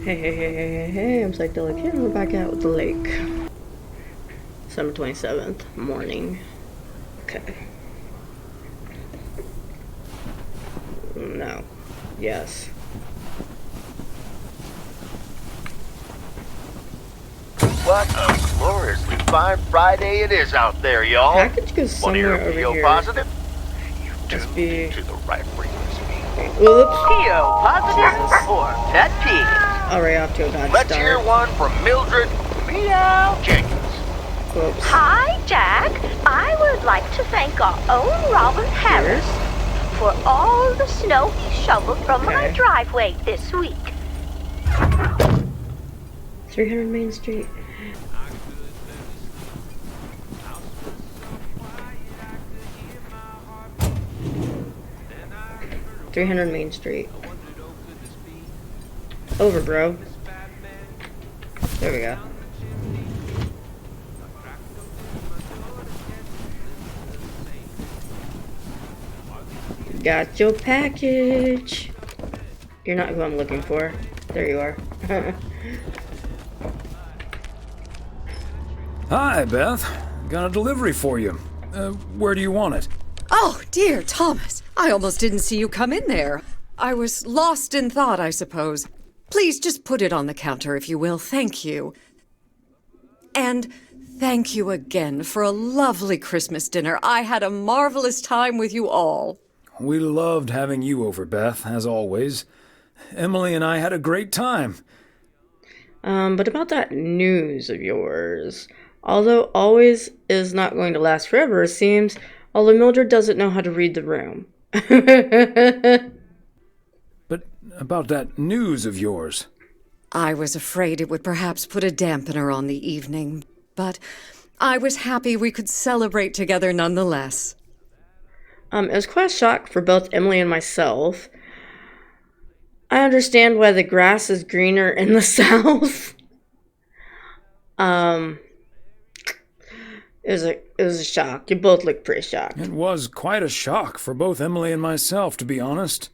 Hey, I'm Psychodelic here, and we're back out with the lake. December 27th, morning. Okay. No. Yes. What a gloriously fine Friday it is out there, y'all. Package goes somewhere over here. Positive? You Must tuned be... to the right frequency. Whoops. PO positive or pet peeve? Alright, off to a bad Let's start. hear one from Mildred Meow Jenkins. Whoops. Hi, Jack. I would like to thank our own Robert Harris for all the snow he shoveled from my driveway this week. 300 Main Street. $300 Main Street. Over, bro. There we go. Got your package. You're not who I'm looking for. There you are. Hi, Beth. Got a delivery for you. Where do you want it? Oh, dear Thomas. I almost didn't see you come in there. I was lost in thought, I suppose. Please just put it on the counter, if you will. Thank you. And thank you again for a lovely Christmas dinner. I had a marvelous time with you all. We loved having you over, Beth, as always. Emily and I had a great time. But about that news of yours, although always is not going to last forever, it seems, although Mildred doesn't know how to read the room. But about that news of yours. I was afraid it would perhaps put a dampener on the evening, but I was happy we could celebrate together nonetheless. It was quite a shock for both Emily and myself. I understand why the grass is greener in the south. It was a shock. You both look pretty shocked. It was quite a shock for both Emily and myself, to be honest.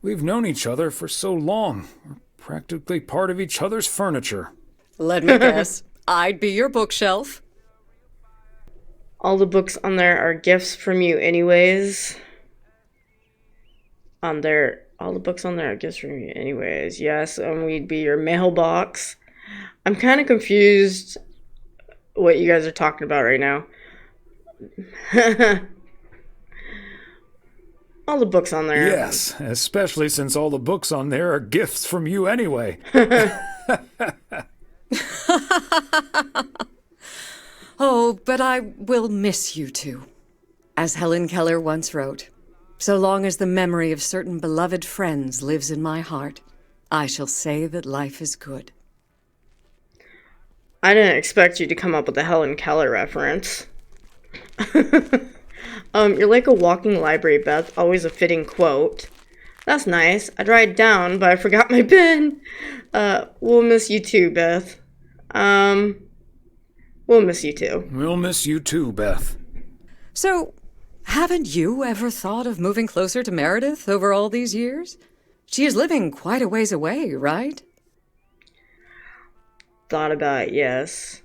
We've known each other for so long. We're practically part of each other's furniture. Let me guess. I'd be your bookshelf. All the books on there are gifts from you anyways. All the books on there are gifts from you anyways. Yes, and we'd be your mailbox. I'm kind of confused what you guys are talking about right now. All the books on there. Yes, especially since all the books on there are gifts from you anyway. Oh, but I will miss you two. As Helen Keller once wrote, so long as the memory of certain beloved friends lives in my heart, I shall say that life is good. I didn't expect you to come up with a Helen Keller reference. You're like a walking library, Beth. Always a fitting quote. That's nice. I'd write it down, but I forgot my pen. We'll miss you too, Beth. We'll miss you too. We'll miss you too, Beth. So, haven't you ever thought of moving closer to Meredith over all these years? She is living quite a ways away, right? Thought about it, yes.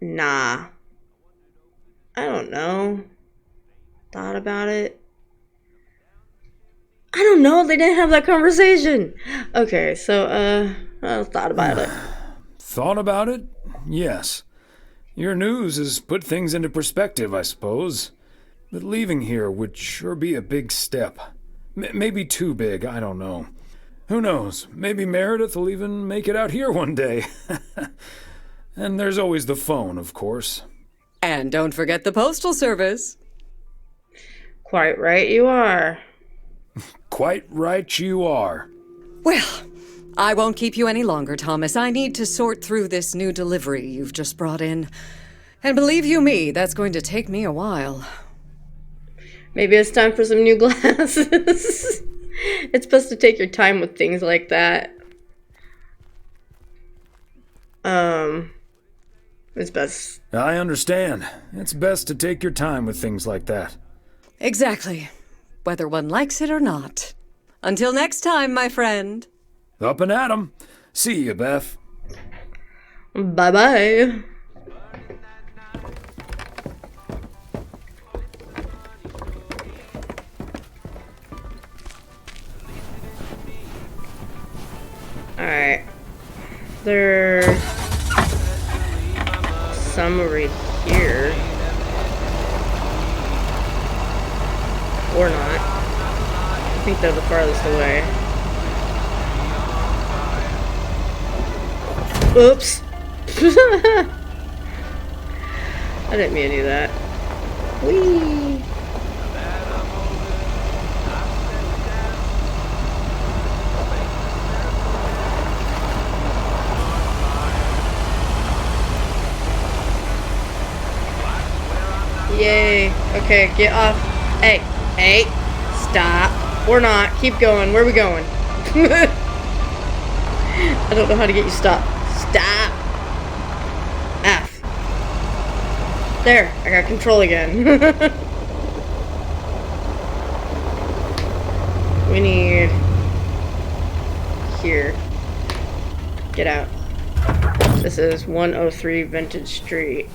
Nah. I don't know. Thought about it. I don't know. They didn't have that conversation. Okay, so, I thought about it. Thought about it? Yes. Your news has put things into perspective, I suppose. But leaving here would sure be a big step. Maybe too big, I don't know. Who knows? Maybe Meredith will even make it out here one day. And there's always the phone, of course. And don't forget the postal service. Quite right you are. Quite right you are. Well, I won't keep you any longer, Thomas. I need to sort through this new delivery you've just brought in. And believe you me, that's going to take me a while. Maybe it's time for some new glasses. It's best to take your time with things like that. It's best. I understand. It's best to take your time with things like that. Exactly. Whether one likes it or not. Until next time, my friend. Up and at 'em. See you, Beth. Bye-bye. Alright. There's some over here. Or not. I think they're the farthest away. Oops. I didn't mean to do that. Whee! Yay. Okay, get off. Hey, hey, stop. Or not. Keep going. Where are we going? I don't know how to get you stopped. Stop. F. There, I got control again. We need here. Get out. This is 103 Vintage Street.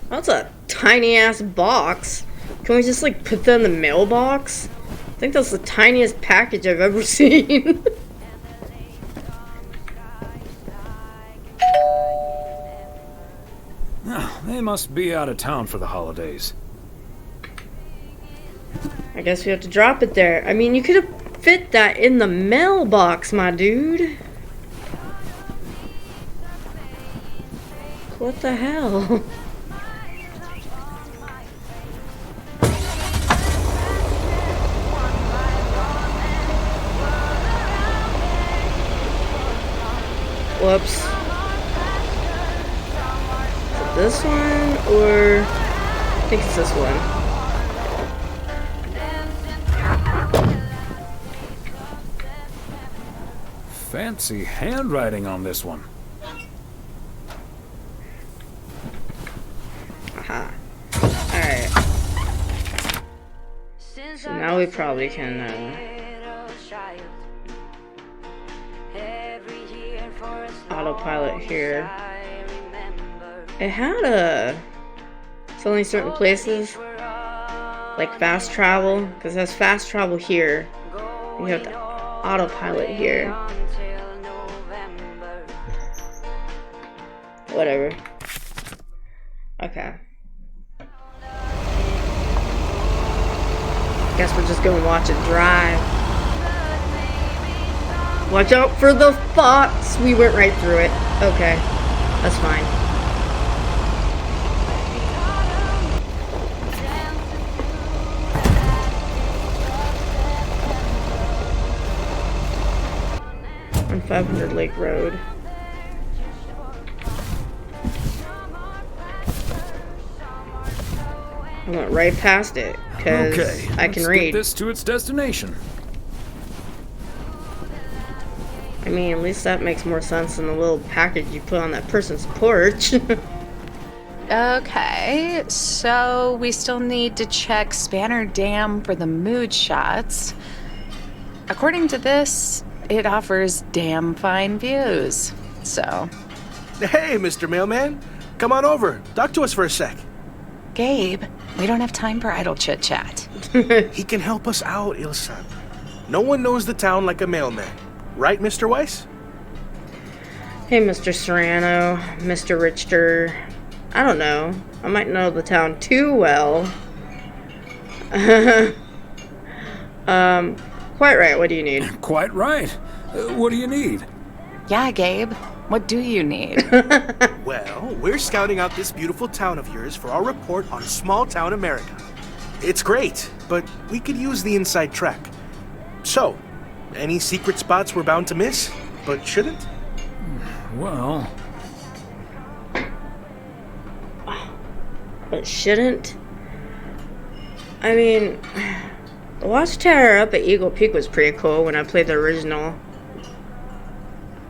That's a tiny ass box. Can we just like put that in the mailbox? I think that's the tiniest package I've ever seen. Oh, they must be out of town for the holidays. I guess we have to drop it there. I mean, you could have fit that in the mailbox, my dude. What the hell? Whoops. Is it this one, or I think it's this one. Fancy handwriting on this one. Aha. Alright. So now we probably can autopilot here. It had it's only certain places like fast travel, because it has fast travel here. You have to autopilot here. Whatever. Okay. Guess we're just gonna watch it drive. Watch out for the fox! We went right through it. Okay. That's fine. On 500 Lake Road. I went right past it, because Okay, I can let's read. get this to its destination. I mean, at least that makes more sense than the little package you put on that person's porch. Okay, so we still need to check Spanner Dam for the mood shots. According to this, it offers damn fine views. So, Hey, Mr. Mailman. Come on over. Talk to us for a sec. Gabe, we don't have time for idle chit-chat. He can help us out, Ilsa. No one knows the town like a mailman. Right, Mr. Weiss? Hey, Mr. Serrano, Mr. Richter. I don't know. I might know the town too well. Quite right. What do you need? Quite right. What do you need? Yeah, Gabe, what do you need? Well, we're scouting out this beautiful town of yours for our report on small town America. It's great, but we could use the inside track. So, any secret spots we're bound to miss, but shouldn't? Well, But shouldn't? I mean, the watchtower up at Eagle Peak was pretty cool when I played the original.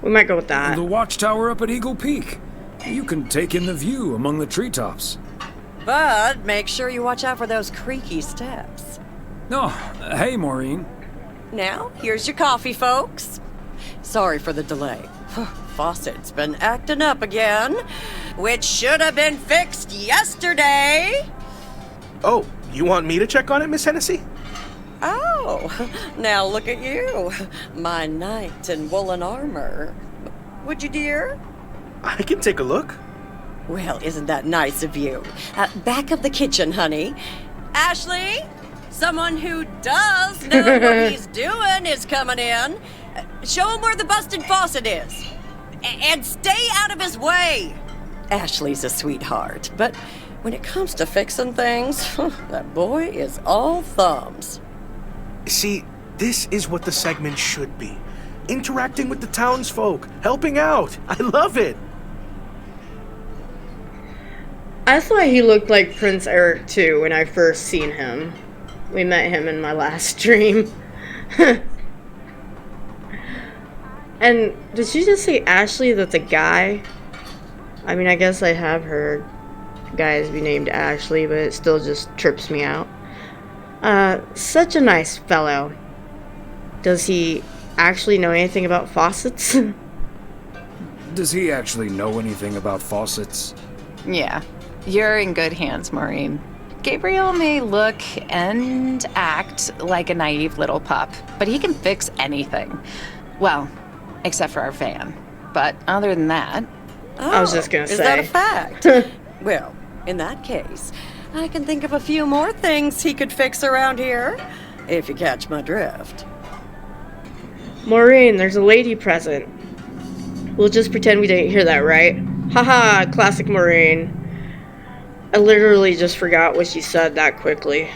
We might go with that. The watchtower up at Eagle Peak. You can take in the view among the treetops. But make sure you watch out for those creaky steps. Oh, hey, Maureen. Now, here's your coffee, folks. Sorry for the delay. Faucet's been acting up again, which should have been fixed yesterday. Oh, you want me to check on it, Miss Hennessy? Oh, now look at you. My knight in woolen armor. Would you, dear? I can take a look. Well, isn't that nice of you? Back of the kitchen, honey. Ashley, someone who does know what he's doing is coming in. Show him where the busted faucet is. And stay out of his way. Ashley's a sweetheart, but when it comes to fixing things, that boy is all thumbs. See, this is what the segment should be. Interacting with the townsfolk, helping out. I love it. I thought he looked like Prince Eric too when I first seen him. We met him in my last stream. And did she just say Ashley that's a guy? I mean, I guess I have heard guys be named Ashley, but it still just trips me out. Such a nice fellow. Does he actually know anything about faucets? Does he actually know anything about faucets? Yeah, you're in good hands, Maureen. Gabriel may look and act like a naive little pup, but he can fix anything. Well, except for our fan. But other than that... I was just gonna say. Is that a fact? Well, in that case, I can think of a few more things he could fix around here, if you catch my drift. Maureen, there's a lady present. We'll just pretend we didn't hear that, right? Haha, classic Maureen. I literally just forgot what she said that quickly.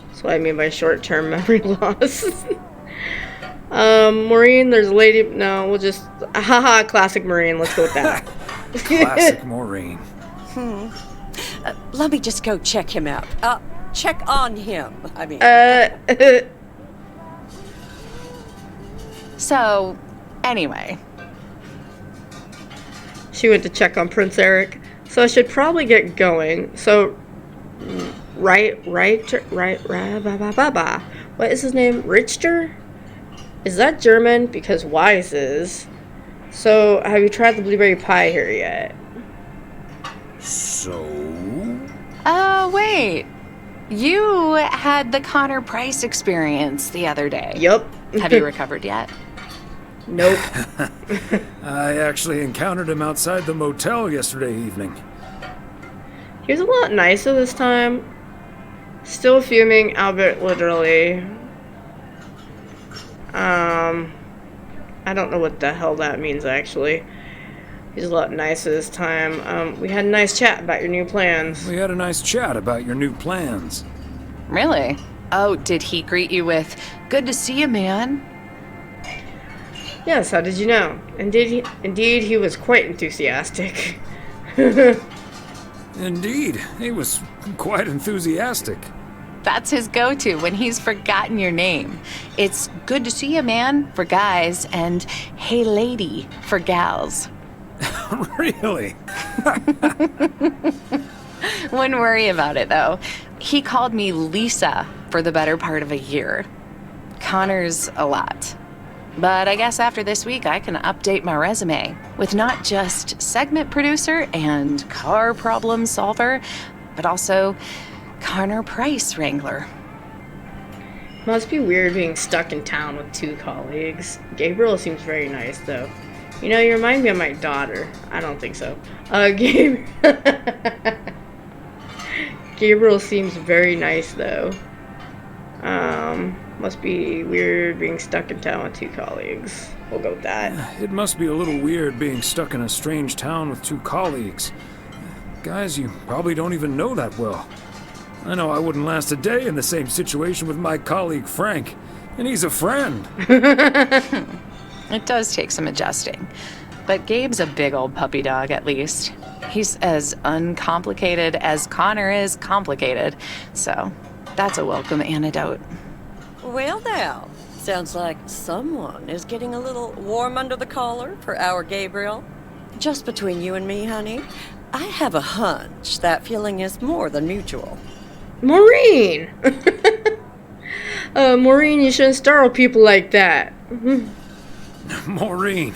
That's what I mean by short-term memory loss. Maureen, there's a lady... No, we'll just... Haha, classic Maureen. Let's go with that. Classic Maureen. Let me just go check him out. Check on him, I mean. So, anyway. She went to check on Prince Eric. So I should probably get going. So, right, what is his name? Richter? Is that German? Because Wise is. So, have you tried the blueberry pie here yet? So? Wait. You had the Connor Price experience the other day. Yup. Have you recovered yet? Nope. I actually encountered him outside the motel yesterday evening. He was a lot nicer this time. Still fuming, albeit literally. I don't know what the hell that means, actually. He's a lot nicer this time. We had a nice chat about your new plans. We had a nice chat about your new plans. Really? Oh, did he greet you with, "Good to see you, man"? Yes, how did you know? Indeed, he was quite enthusiastic. Indeed, he was quite enthusiastic. That's his go-to when he's forgotten your name. It's "Good to see you, man" for guys and "Hey, lady" for gals. Really? Wouldn't worry about it, though. He called me Lisa for the better part of a year. Connor's a lot. But I guess after this week, I can update my resume with not just segment producer and car problem solver, but also Connor Price wrangler. Must be weird being stuck in town with two colleagues. Gabriel seems very nice, though. You know, you remind me of my daughter. I don't think so. Gabriel seems very nice, though. Must be weird being stuck in town with two colleagues. We'll go with that. It must be a little weird being stuck in a strange town with two colleagues. Guys you probably don't even know that well. I know I wouldn't last a day in the same situation with my colleague Frank, and he's a friend. It does take some adjusting. But Gabe's a big old puppy dog, at least. He's as uncomplicated as Connor is complicated. So, that's a welcome antidote. Well now, Sounds like someone is getting a little warm under the collar for our Gabriel. Just between you and me, honey, I have a hunch that feeling is more than mutual. Maureen! Maureen, you shouldn't startle people like that. Maureen,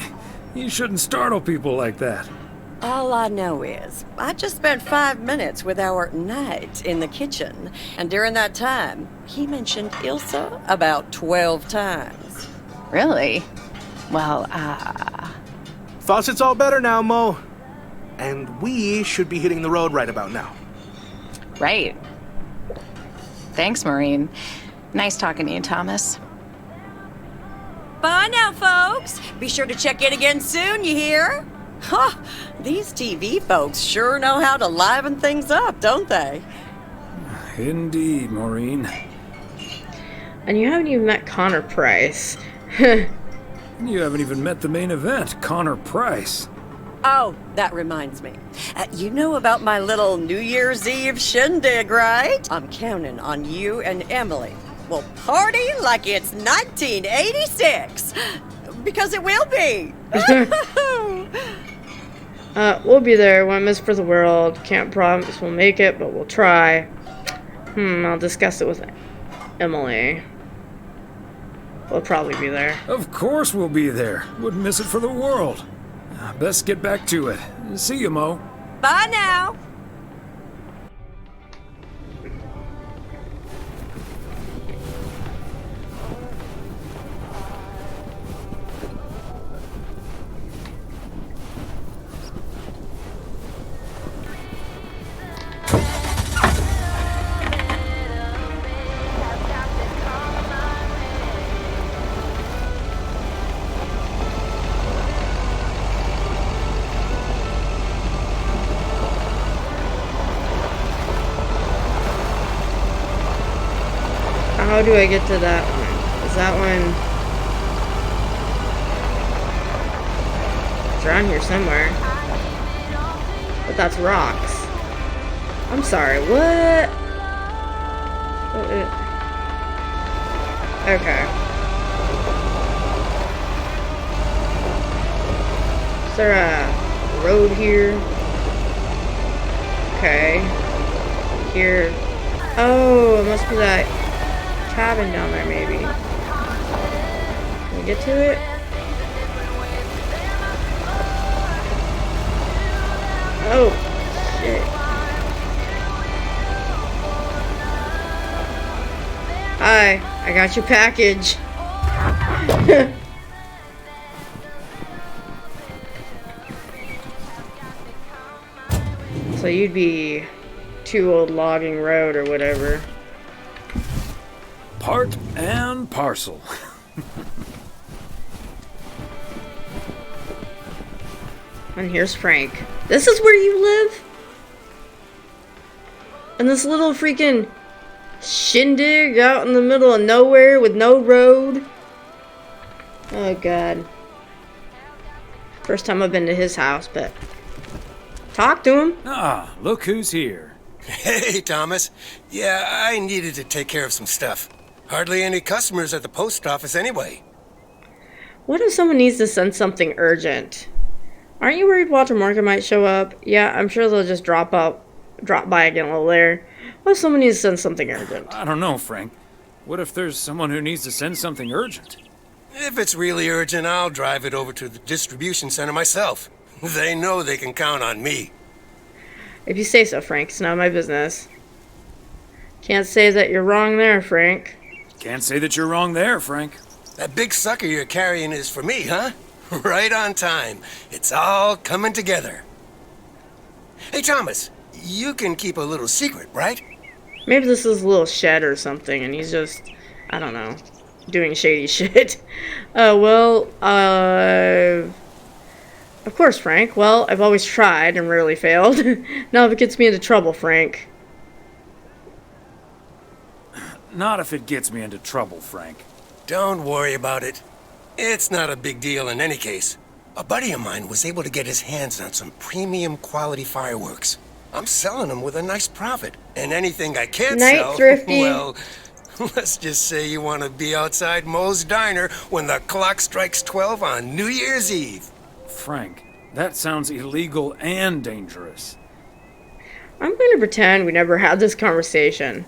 you shouldn't startle people like that. All I know is, I just spent 5 minutes with our knight in the kitchen, and during that time, he mentioned Ilsa about 12 times. Really? Well, Faucet's all better now, Mo. And we should be hitting the road right about now. right. Thanks, Maureen. Nice talking to you, Thomas. Bye now, folks. Be sure to check in again soon, you hear? Huh, these TV folks sure know how to liven things up, don't they? Indeed, Maureen. And you haven't even met Connor Price. You haven't even met the main event, Connor Price. Oh, that reminds me. You know about my little New Year's Eve shindig, right? I'm counting on you and Emily. We'll party like it's 1986. Because it will be. We'll be there. Won't miss for the world. Can't promise we'll make it, but we'll try. I'll discuss it with Emily. We'll probably be there. Of course we'll be there. Wouldn't miss it for the world. Best get back to it. See you, Mo. Bye now. How do I get to that one? Is that one... It's around here somewhere. But that's rocks. I'm sorry, what? Okay. Is there a road here? Okay. Here. Oh, it must be that cabin down there, maybe. Can we get to it? Oh, shit. Hi, I got your package. So you'd be Two Old Logging Road or whatever. Part and parcel. And here's Frank. This is where you live? And this little freaking shindig out in the middle of nowhere with no road? Oh god. First time I've been to his house, but talk to him. Ah, look who's here. Hey, Thomas. Yeah, I needed to take care of some stuff. Hardly any customers at the post office anyway. What if someone needs to send something urgent? Aren't you worried Walter Morgan might show up? Yeah, I'm sure they'll just drop by again while there. What if someone needs to send something urgent? I don't know, Frank. What if there's someone who needs to send something urgent? If it's really urgent, I'll drive it over to the distribution center myself. They know they can count on me. If you say so, Frank, it's not my business. Can't say that you're wrong there, Frank. Can't say that you're wrong there, Frank. That big sucker you're carrying is for me, huh? Right on time. It's all coming together. Hey, Thomas, you can keep a little secret, right? Maybe this is a little shed or something, and he's just, I don't know, doing shady shit. Of course, Frank. Well, I've always tried and rarely failed. Now if it gets me into trouble, Frank. Not if it gets me into trouble, Frank. Don't worry about it. It's not a big deal in any case. A buddy of mine was able to get his hands on some premium quality fireworks. I'm selling them with a nice profit. And anything I can't Night, sell, Thrifty. well, Let's just say you want to be outside Moe's Diner when the clock strikes 12 on New Year's Eve. Frank, that sounds illegal and dangerous. I'm going to pretend we never had this conversation.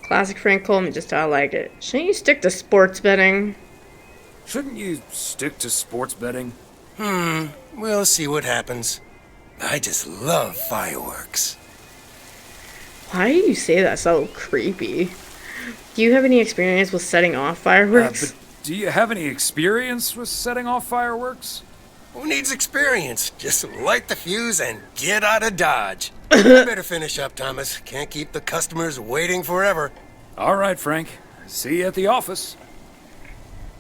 Classic Frank Coleman, just how I like it. Shouldn't you stick to sports betting? Shouldn't you stick to sports betting? We'll see what happens. I just love fireworks. Why do you say that so creepy? Do you have any experience with setting off fireworks? But do you have any experience with setting off fireworks? Who needs experience? Just light the fuse and get out of Dodge. I better finish up, Thomas. Can't keep the customers waiting forever. All right, Frank. See you at the office.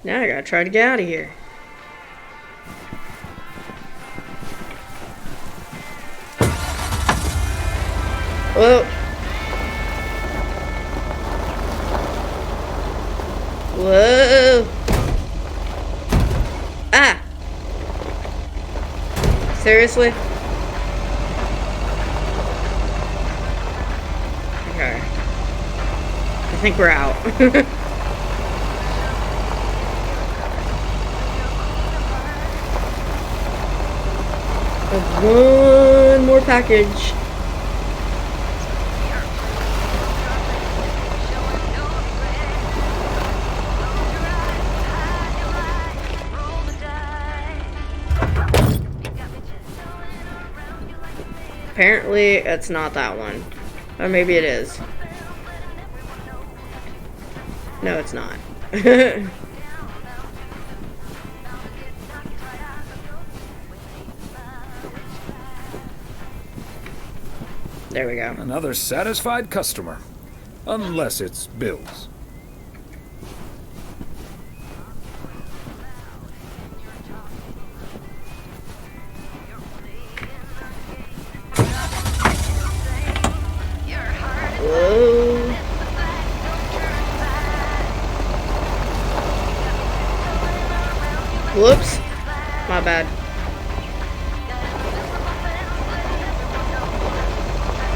Now I gotta try to get out of here. Whoa. Whoa. Ah. Seriously? Okay. I think we're out. One more package. Apparently, it's not that one. Or maybe it is. No, it's not. There we go. Another satisfied customer. Unless it's Bill's. Whoa. Whoops. My bad.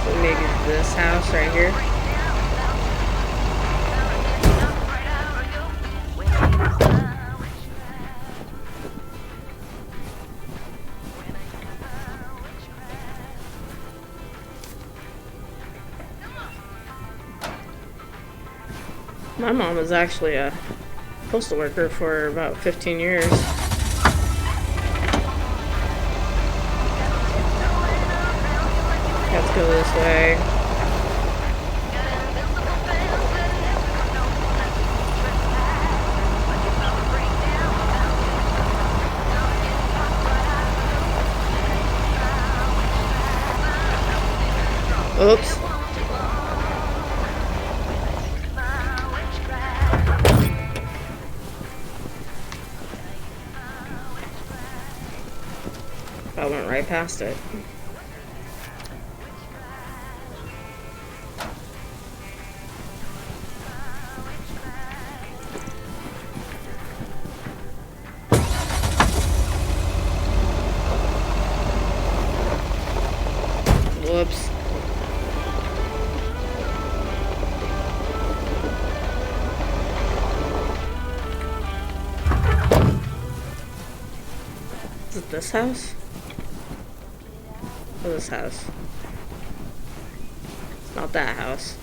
So maybe this house right here. My mom was actually a postal worker for about 15 years. Let's go this way. Oops. I went right past it. Whoops. Is it this house? Or this house? It's not that house.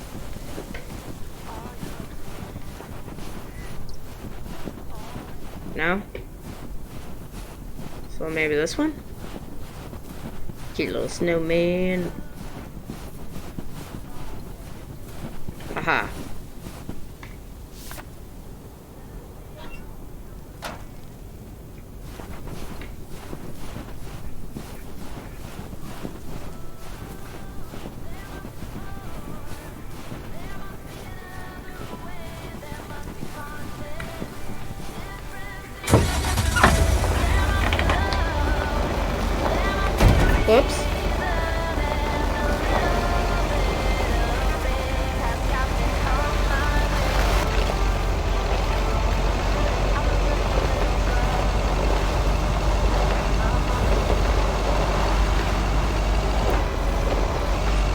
No? So maybe this one? Cute little snowman. Aha. Whoops.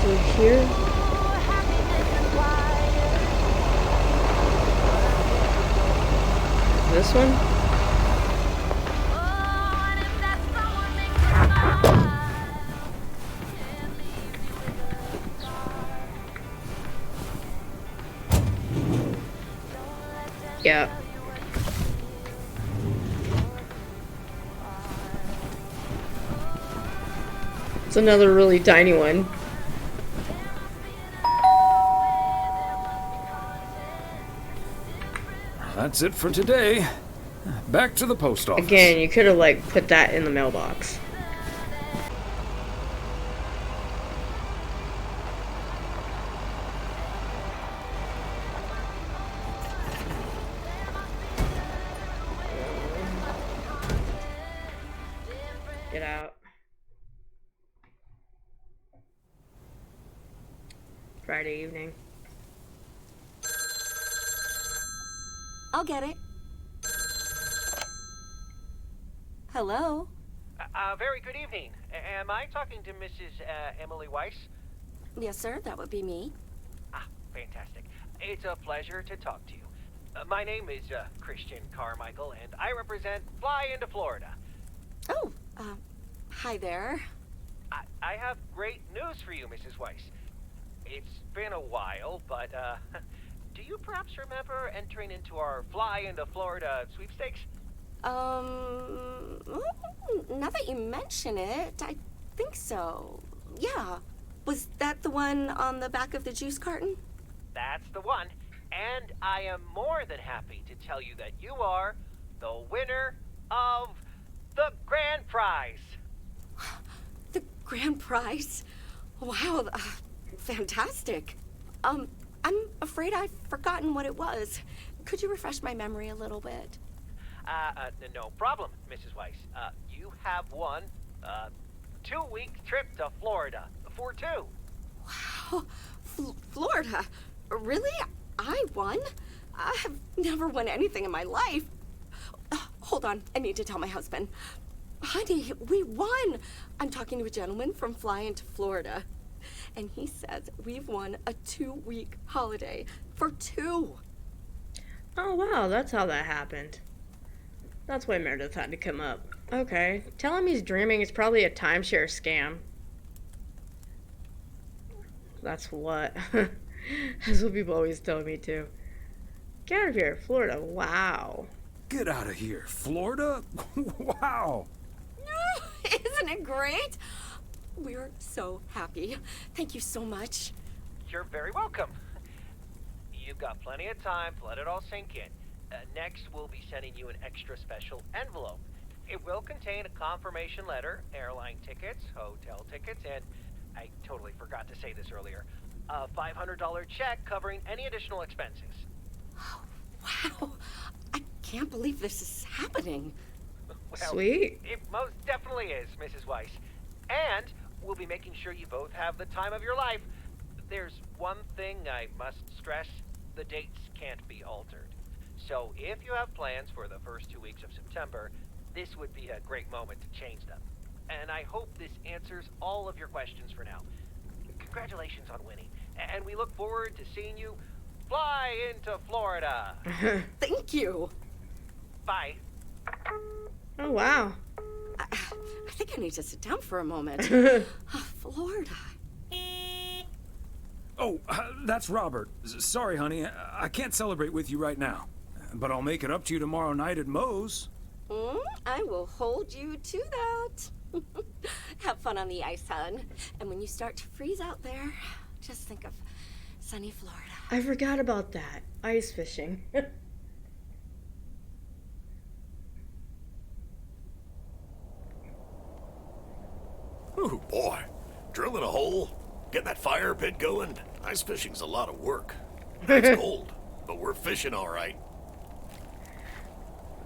Through here. this one? Yeah. It's another really tiny one. That's it for today. Back to the post office. Again, you could have like put that in the mailbox. Get out. Friday evening. I'll get it. Hello? Very good evening. Am I talking to Mrs. Emily Weiss? Yes, sir, that would be me. Ah, fantastic. It's a pleasure to talk to you. My name is Christian Carmichael, and I represent Fly into Florida. Oh, hi there. I have great news for you, Mrs. Weiss. It's been a while, but, do you perhaps remember entering into our Fly into Florida sweepstakes? Now that you mention it, I think so. Yeah. Was that the one on the back of the juice carton? That's the one. And I am more than happy to tell you that you are the winner of the grand prize. The grand prize? Wow, fantastic. I'm afraid I've forgotten what it was. Could you refresh my memory a little bit? No problem, Mrs. Weiss. You have won a 2-week trip to Florida for 2. Wow, Florida? Really? I won? I have never won anything in my life. Hold on, I need to tell my husband. Honey, we won! I'm talking to a gentleman from Fly into Florida. And he says we've won a 2-week holiday for 2. Oh wow, that's how that happened. That's why Meredith had to come up. Okay, tell him he's dreaming. It's probably a timeshare scam. That's what. That's what people always tell me too. Get out of here, Florida. Wow. Get out of here, Florida? Wow. Isn't it great? We're so happy. Thank you so much. You're very welcome. You've got plenty of time to let it all sink in. Next, we'll be sending you an extra special envelope. It will contain a confirmation letter, airline tickets, hotel tickets, and I totally forgot to say this earlier, a $500 check covering any additional expenses. Oh, wow. I can't believe this is happening. Well, sweet. It most definitely is, Mrs. Weiss. And we'll be making sure you both have the time of your life. There's one thing I must stress. The dates can't be altered. So if you have plans for the first 2 weeks of September, this would be a great moment to change them. And I hope this answers all of your questions for now. Congratulations on winning. And we look forward to seeing you fly into Florida. Thank you. Bye. Oh wow. I think I need to sit down for a moment. Florida. Oh, that's Robert. Sorry, honey. I can't celebrate with you right now. But I'll make it up to you tomorrow night at Moe's. I will hold you to that. Have fun on the ice, hon. And when you start to freeze out there, just think of sunny Florida. I forgot about that. Ice fishing. Oh boy, drilling a hole, getting that fire pit going. Ice fishing's a lot of work. It's cold, but we're fishing all right.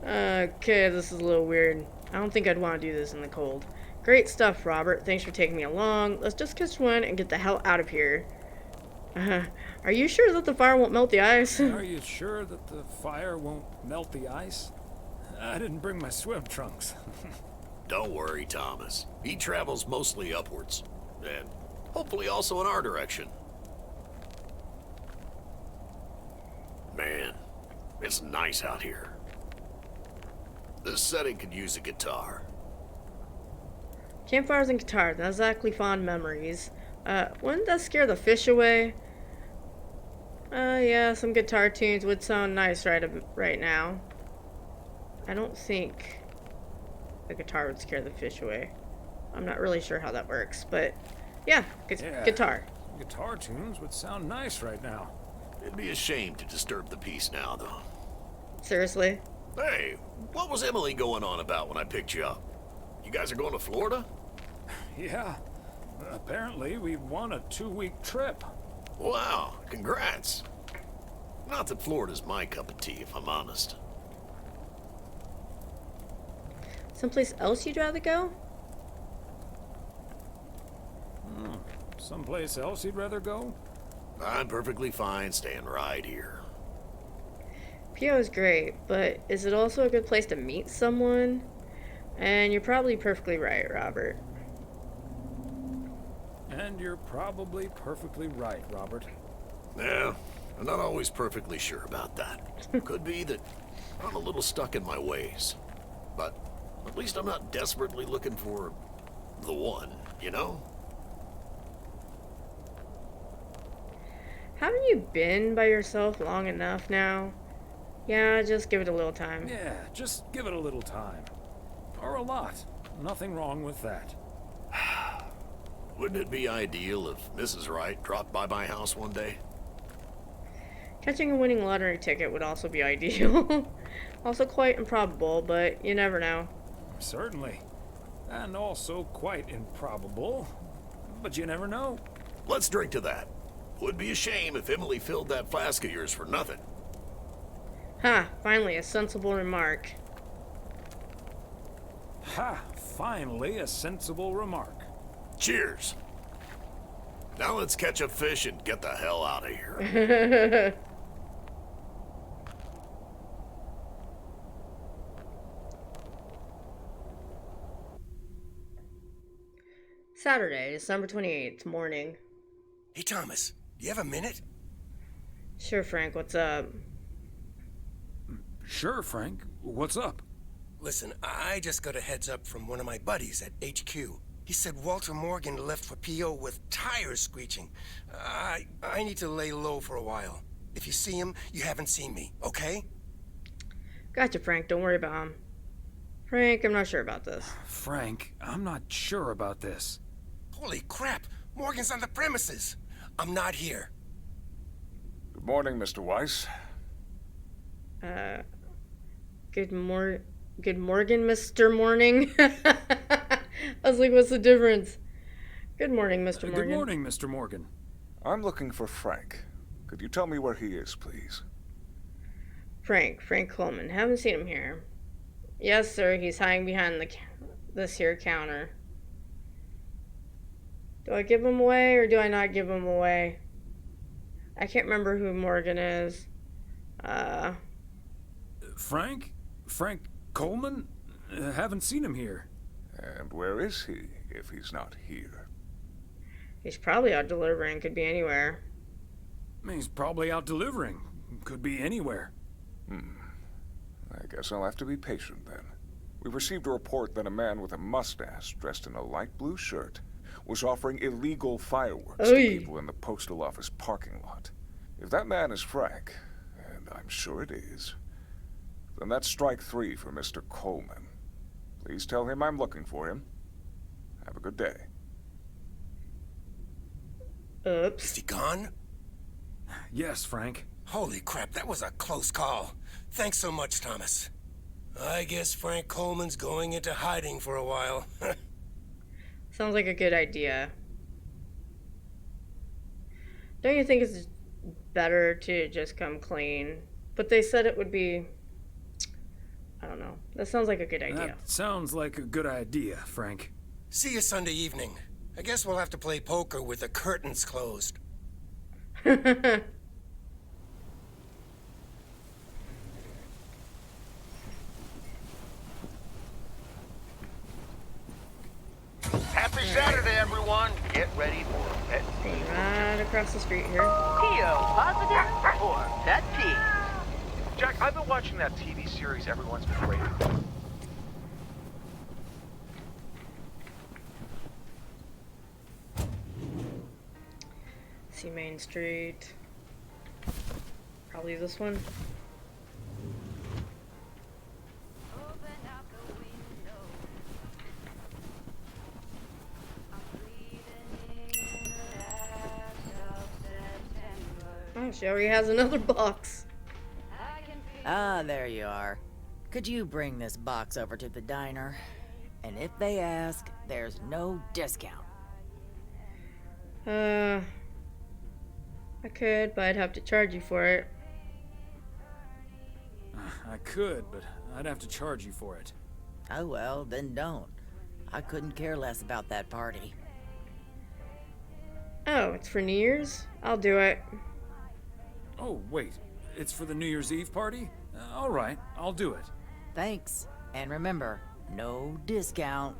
Okay, this is a little weird. I don't think I'd want to do this in the cold. Great stuff, Robert. Thanks for taking me along. Let's just catch one and get the hell out of here. Are you sure that the fire won't melt the ice? Are you sure that the fire won't melt the ice? I didn't bring my swim trunks. Don't worry, Thomas. He travels mostly upwards. And hopefully also in our direction. Man, it's nice out here. This setting could use a guitar. Campfires and guitars, not exactly fond memories. Wouldn't that scare the fish away? Yeah, some guitar tunes would sound nice right now. I don't think a guitar would scare the fish away. I'm not really sure how that works, but yeah, guitar. Guitar tunes would sound nice right now. It'd be a shame to disturb the peace now, though. Seriously? Hey, what was Emily going on about when I picked you up? You guys are going to Florida? Yeah. Apparently, we won a 2-week trip. Wow, congrats. Not that Florida's my cup of tea, if I'm honest. Someplace else you'd rather go? Someplace else you'd rather go? I'm perfectly fine staying right here. PO is great, but is it also a good place to meet someone? And you're probably perfectly right, Robert. And you're probably perfectly right, Robert. Yeah, I'm not always perfectly sure about that. Could be that I'm a little stuck in my ways. But at least I'm not desperately looking for the one, you know? Haven't you been by yourself long enough now? Yeah, just give it a little time. Yeah, just give it a little time. Or a lot. Nothing wrong with that. Wouldn't it be ideal if Mrs. Wright dropped by my house one day? Catching a winning lottery ticket would also be ideal. Also quite improbable, but you never know. Certainly. And also quite improbable. But you never know. Let's drink to that. Would be a shame if Emily filled that flask of yours for nothing. Ha! Finally, a sensible remark. Ha! Finally, a sensible remark. Cheers. Now let's catch a fish and get the hell out of here. Saturday, December 28th, morning. Hey, Thomas, do you have a minute? Sure, Frank, what's up? Sure, Frank. What's up? Listen, I just got a heads up from one of my buddies at HQ. He said Walter Morgan left for PO with tires screeching. I need to lay low for a while. If you see him, you haven't seen me, okay? Gotcha, Frank. Don't worry about him. Frank, I'm not sure about this. Frank, I'm not sure about this. Holy crap! Morgan's on the premises! I'm not here. Good morning, Mr. Weiss. Good morning, Mr. Morning. I was like, what's the difference? Good morning, Mr. Morgan. Good morning, Mr. Morgan. I'm looking for Frank. Could you tell me where he is, please? Frank Coleman. Haven't seen him here. Yes, sir. He's hiding behind this here counter. Do I give him away or do I not give him away? I can't remember who Morgan is. Frank Coleman? Haven't seen him here. And where is he, if he's not here? He's probably out delivering. Could be anywhere. He's probably out delivering. Could be anywhere. I guess I'll have to be patient then. We received a report that a man with a mustache dressed in a light blue shirt was offering illegal fireworks to people in the postal office parking lot. If that man is Frank, and I'm sure it is, then that's strike 3 for Mr. Coleman. Please tell him I'm looking for him. Have a good day. Oops. Is he gone? Yes, Frank. Holy crap, that was a close call. Thanks so much, Thomas. I guess Frank Coleman's going into hiding for a while. Sounds like a good idea. Don't you think it's better to just come clean? But they said it would be... I don't know. That sounds like a good idea. That sounds like a good idea, Frank. See you Sunday evening. I guess we'll have to play poker with the curtains closed. Happy Saturday, everyone. Get ready for a pet. Staying right across the street here. PO positive or pet peeve? Jack, I've been watching that TV series everyone's been raving about. See Main Street. Probably this one. Oh, she already has another box. Ah, there you are. Could you bring this box over to the diner? And if they ask, there's no discount. I could, but I'd have to charge you for it. I could, but I'd have to charge you for it. Oh well, then don't. I couldn't care less about that party. Oh, it's for New Year's? I'll do it. Oh, wait. It's for the New Year's Eve party? All right, I'll do it. Thanks. And remember, no discount.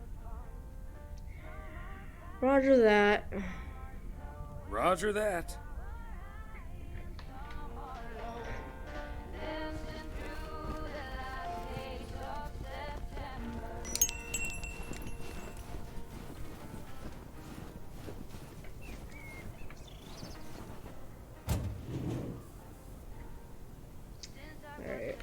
Roger that. Roger that. Alright.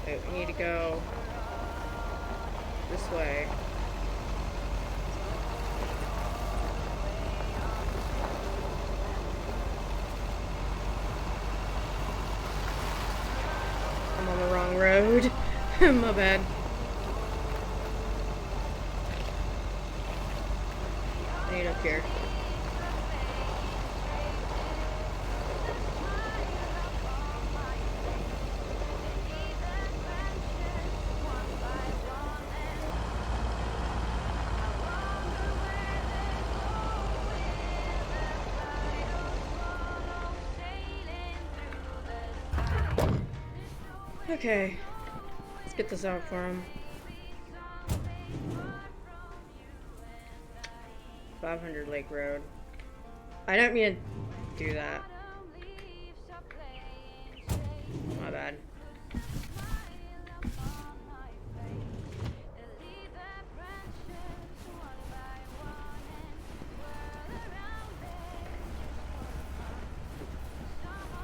Okay, we need to go this way. I'm on the wrong road. My bad. I need up here. Okay, let's get this out for him. 500 Lake Road. I don't mean to do that. My bad.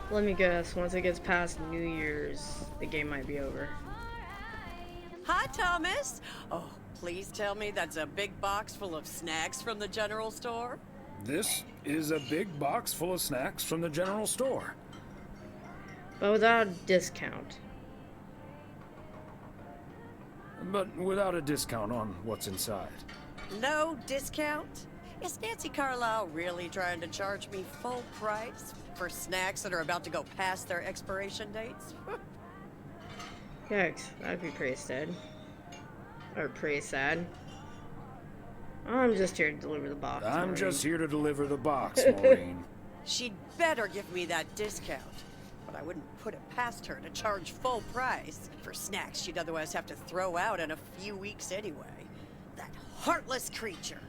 Let me guess, once it gets past New Year's, the game might be over. Hi, Thomas. Oh, please tell me that's a big box full of snacks from the general store. This is a big box full of snacks from the general store. But without a discount. But without a discount on what's inside. No discount? Is Nancy Carlisle really trying to charge me full price for snacks that are about to go past their expiration dates? Yikes, that'd be pretty sad. Or pretty sad. I'm just here to deliver the box. I'm Maureen. just here to deliver the box, Maureen. She'd better give me that discount. But I wouldn't put it past her to charge full price for snacks she'd otherwise have to throw out in a few weeks anyway. That heartless creature.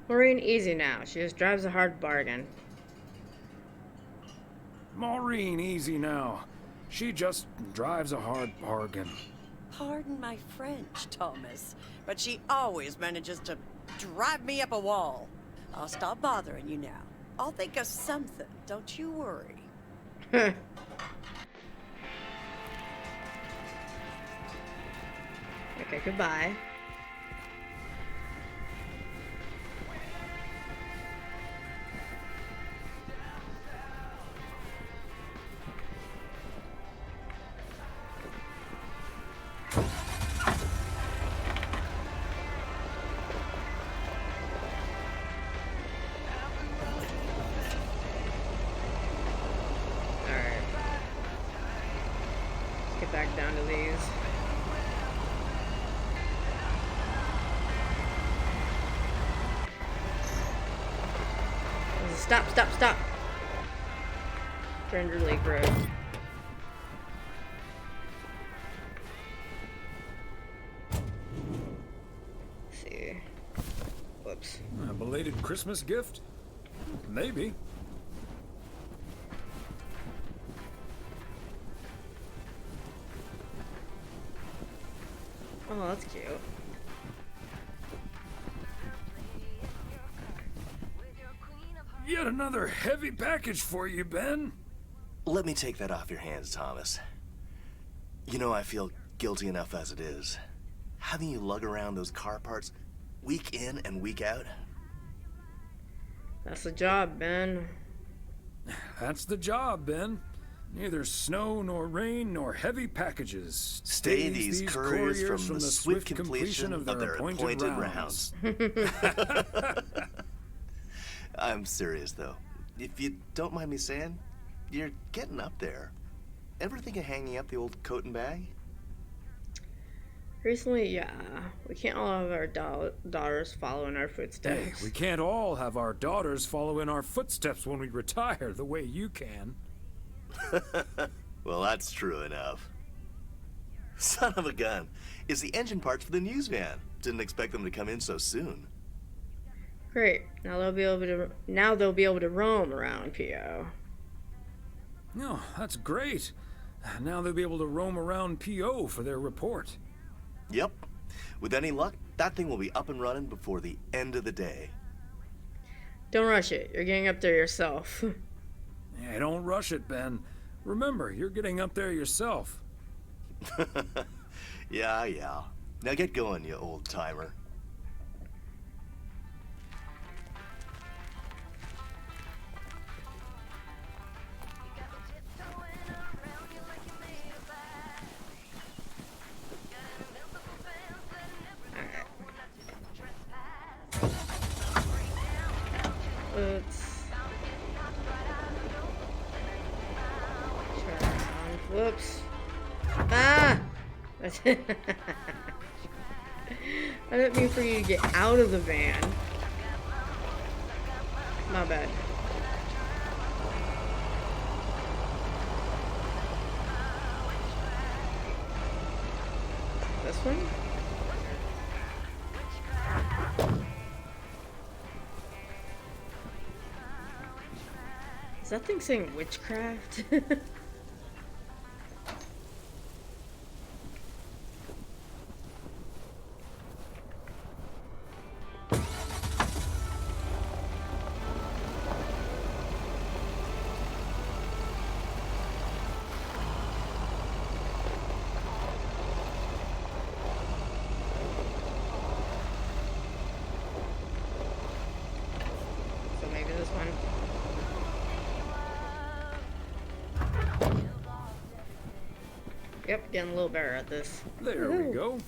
Maureen, easy now. She just drives a hard bargain. Maureen, easy now. She just drives a hard bargain. Pardon my French, Thomas, but she always manages to drive me up a wall. I'll stop bothering you now. I'll think of something, don't you worry. Okay, goodbye. Back down to these. Stop, stop, stop. Stranger Lake Road. Let's see. Whoops. A belated Christmas gift? Maybe. Oh, that's cute. Yet another heavy package for you, Ben. Let me take that off your hands, Thomas. You know I feel guilty enough as it is. Having you lug around those car parts week in and week out. That's the job, Ben. That's the job, Ben. Neither snow nor rain nor heavy packages Stay these couriers from the swift completion of their appointed rounds. I'm serious, though. If you don't mind me saying, you're getting up there. Ever think of hanging up the old coat and bag? Recently, yeah. We can't all have our daughters follow in our footsteps. Hey, we can't all have our daughters follow in our footsteps when we retire the way you can. Well, that's true enough. Son of a gun. It's the engine parts for the news van. Didn't expect them to come in so soon. Great. Now they'll be able to roam around PO. No, that's great. Now they'll be able to roam around PO for their report. Yep. With any luck, that thing will be up and running before the end of the day. Don't rush it. You're getting up there yourself. Hey, don't rush it, Ben. Remember, you're getting up there yourself. Yeah. Now get going, you old timer. Whoops. Ah! That's I didn't mean for you to get out of the van. My bad. This one? Is that thing saying witchcraft? So maybe this one. Yep, getting a little better at this. There we go.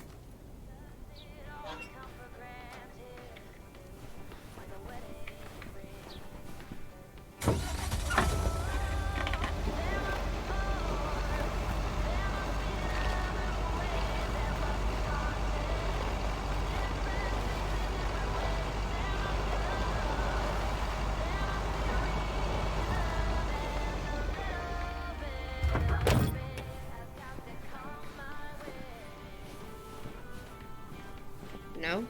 No?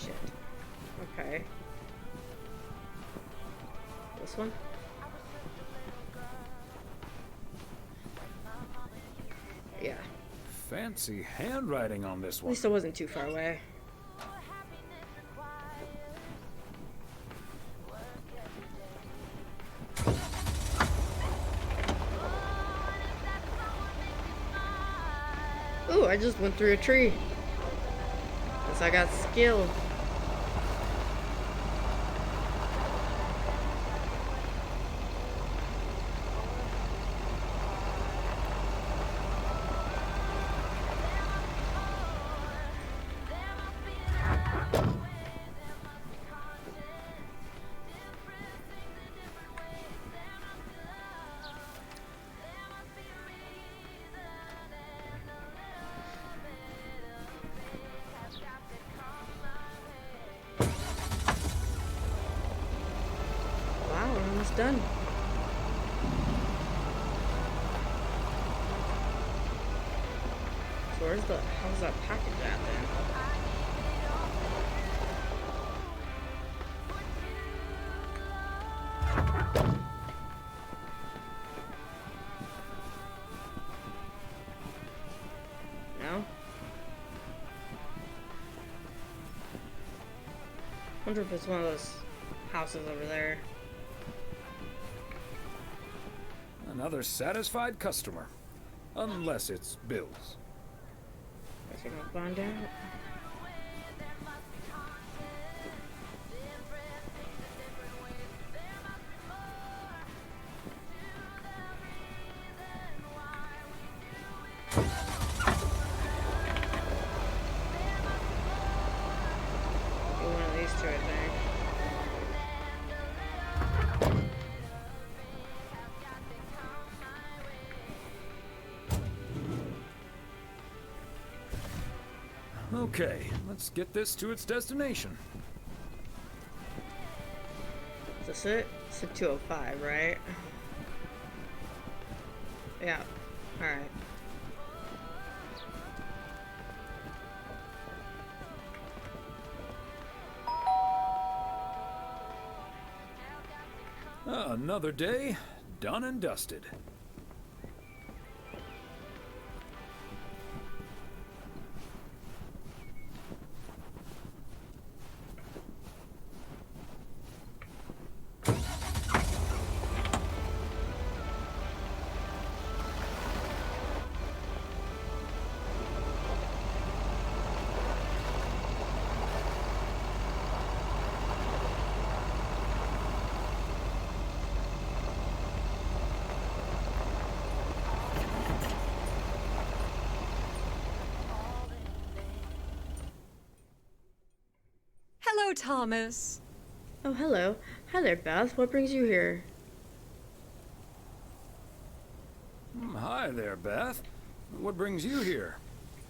Shit. Okay. This one? Yeah. Fancy handwriting on this At one. least I wasn't too far away. Ooh, I just went through a tree. Guess I got skill. Wow, we're almost done. So how's that package at then? No? Wonder if it's one of those houses over there. Another satisfied customer. Unless it's Bill's. Guess we're gonna find out. One of these two, I think. Okay, let's get this to its destination. Is this it? It's a 205, right? Yeah. Alright. Another day, done and dusted. Hello, Thomas. Oh, hello. Hi there, Beth. What brings you here? Hi there, Beth. What brings you here?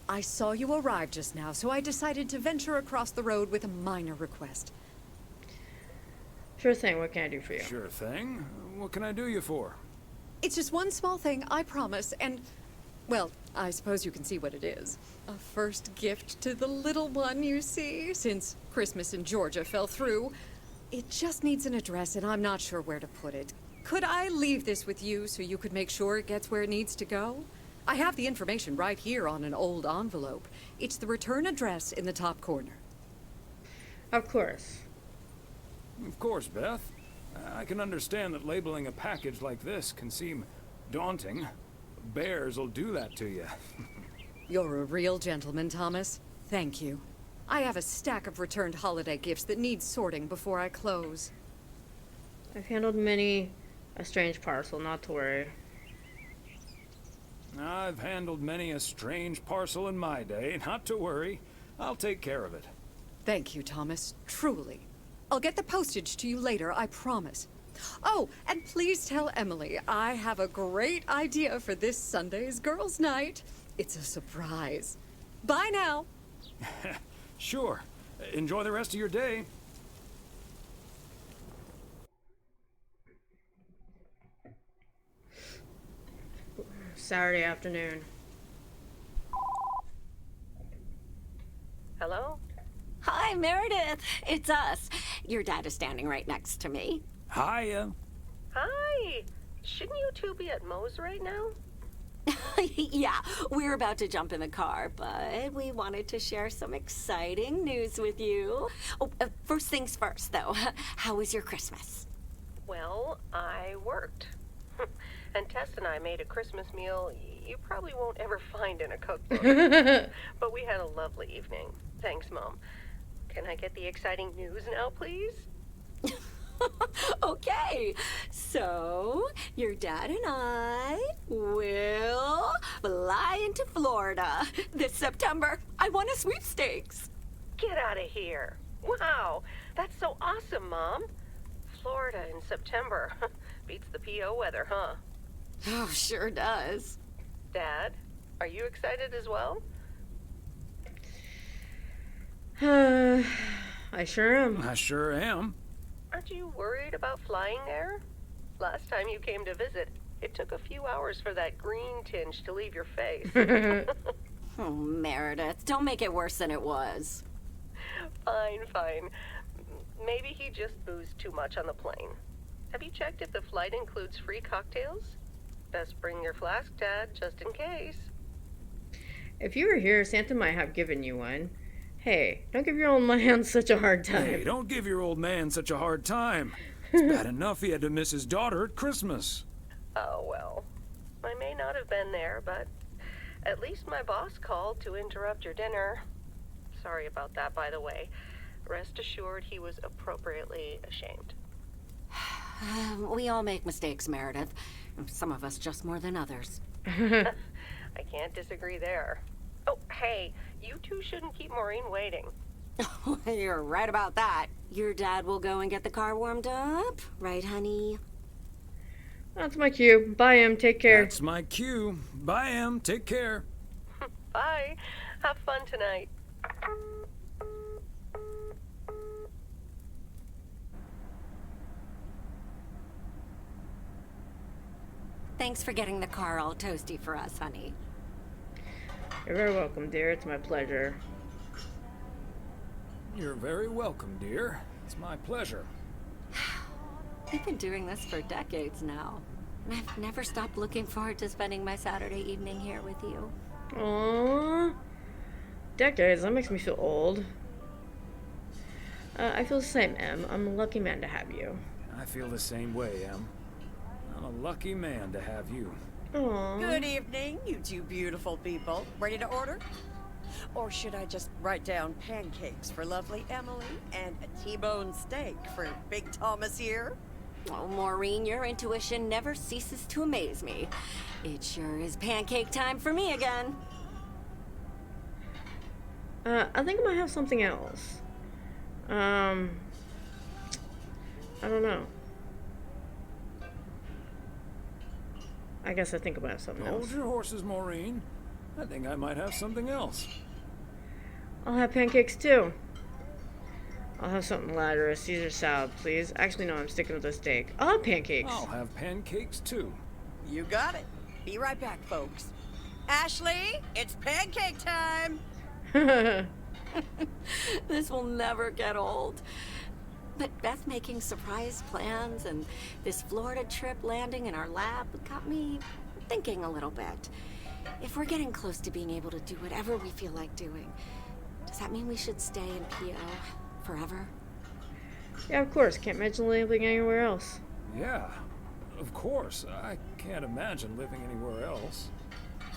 I saw you arrive just now, so I decided to venture across the road with a minor request. Sure thing. What can I do for you? Sure thing. What can I do you for? It's just one small thing, I promise, and, well, I suppose you can see what it is. A first gift to the little one, you see, since Christmas in Georgia fell through. It just needs an address, and I'm not sure where to put it. Could I leave this with you so you could make sure it gets where it needs to go? I have the information right here on an old envelope. It's the return address in the top corner. Of course. Of course, Beth. I can understand that labeling a package like this can seem daunting. Bears will do that to you. You're a real gentleman, Thomas. Thank you. I have a stack of returned holiday gifts that need sorting before I close. I've handled many a strange parcel, not to worry. I've handled many a strange parcel in my day, not to worry. I'll take care of it. Thank you, Thomas. Truly. I'll get the postage to you later, I promise. Oh, and please tell Emily I have a great idea for this Sunday's girls' night. It's a surprise. Bye now. Sure. Enjoy the rest of your day. Saturday afternoon. Hello? Hi, Meredith. It's us. Your dad is standing right next to me. Hiya. Hi. Shouldn't you two be at Moe's right now? Yeah, we're about to jump in the car, but we wanted to share some exciting news with you. Oh, first things first, though. How was your Christmas? Well, I worked. And Tess and I made a Christmas meal you probably won't ever find in a cookbook. But we had a lovely evening. Thanks, Mom. Can I get the exciting news now, please? Okay, so your dad and I will fly into Florida this September. I won a sweepstakes. Get out of here. Wow, that's so awesome, Mom. Florida in September. Beats the PO weather, huh? Oh, sure does. Dad, are you excited as well? I sure am. I sure am. Aren't you worried about flying there? Last time you came to visit, it took a few hours for that green tinge to leave your face. Oh, Meredith, don't make it worse than it was. Fine, fine. Maybe he just boozed too much on the plane. Have you checked if the flight includes free cocktails? Best bring your flask, Dad, just in case. If you were here, Santa might have given you one. Hey, don't give your old man such a hard time. Hey, don't give your old man such a hard time. It's bad enough he had to miss his daughter at Christmas. Oh, well. I may not have been there, but at least my boss called to interrupt your dinner. Sorry about that, by the way. Rest assured he was appropriately ashamed. We all make mistakes, Meredith. Some of us just more than others. I can't disagree there. Oh, hey, you two shouldn't keep Maureen waiting. You're right about that. Your dad will go and get the car warmed up, right, honey? That's my cue. Bye, Em. Take care. That's my cue. Bye, Em. Take care. Bye. Have fun tonight. Thanks for getting the car all toasty for us, honey. You're very welcome, dear. It's my pleasure. You're very welcome, dear. It's my pleasure. We've been doing this for decades now, and I've never stopped looking forward to spending my Saturday evening here with you. Aww. Decades, that makes me feel old. I feel the same, Em. I'm a lucky man to have you. I feel the same way, Em. I'm a lucky man to have you. Aww. Good evening, you two beautiful people. Ready to order? Or should I just write down pancakes for lovely Emily and a T-bone steak for Big Thomas here? Oh, Maureen, your intuition never ceases to amaze me. It sure is pancake time for me again. I think I might have something else. I don't know. I guess I think I might have something else. Hold your horses, Maureen. I think I might have something else. I'll have pancakes too. I'll have something lighter, a Caesar salad, please. Actually, no, I'm sticking with the steak. I'll have pancakes. I'll have pancakes too. You got it. Be right back, folks. Ashley, it's pancake time! This will never get old. But Beth making surprise plans and this Florida trip landing in our lab got me thinking a little bit. If we're getting close to being able to do whatever we feel like doing, does that mean we should stay in PO forever? Yeah, of course. Can't imagine living anywhere else. Yeah, of course. I can't imagine living anywhere else.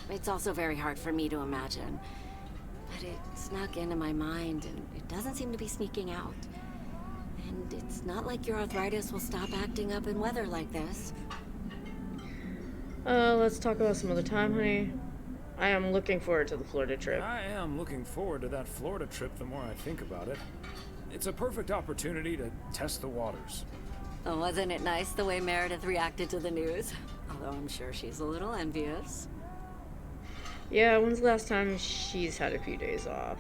It's also very hard for me to imagine. But it snuck into my mind, and it doesn't seem to be sneaking out. And it's not like your arthritis will stop acting up in weather like this. Let's talk about some other time, honey. I am looking forward to the Florida trip. I am looking forward to that Florida trip the more I think about it. It's a perfect opportunity to test the waters. Oh, wasn't it nice the way Meredith reacted to the news? Although I'm sure she's a little envious. Yeah, when's the last time she's had a few days off?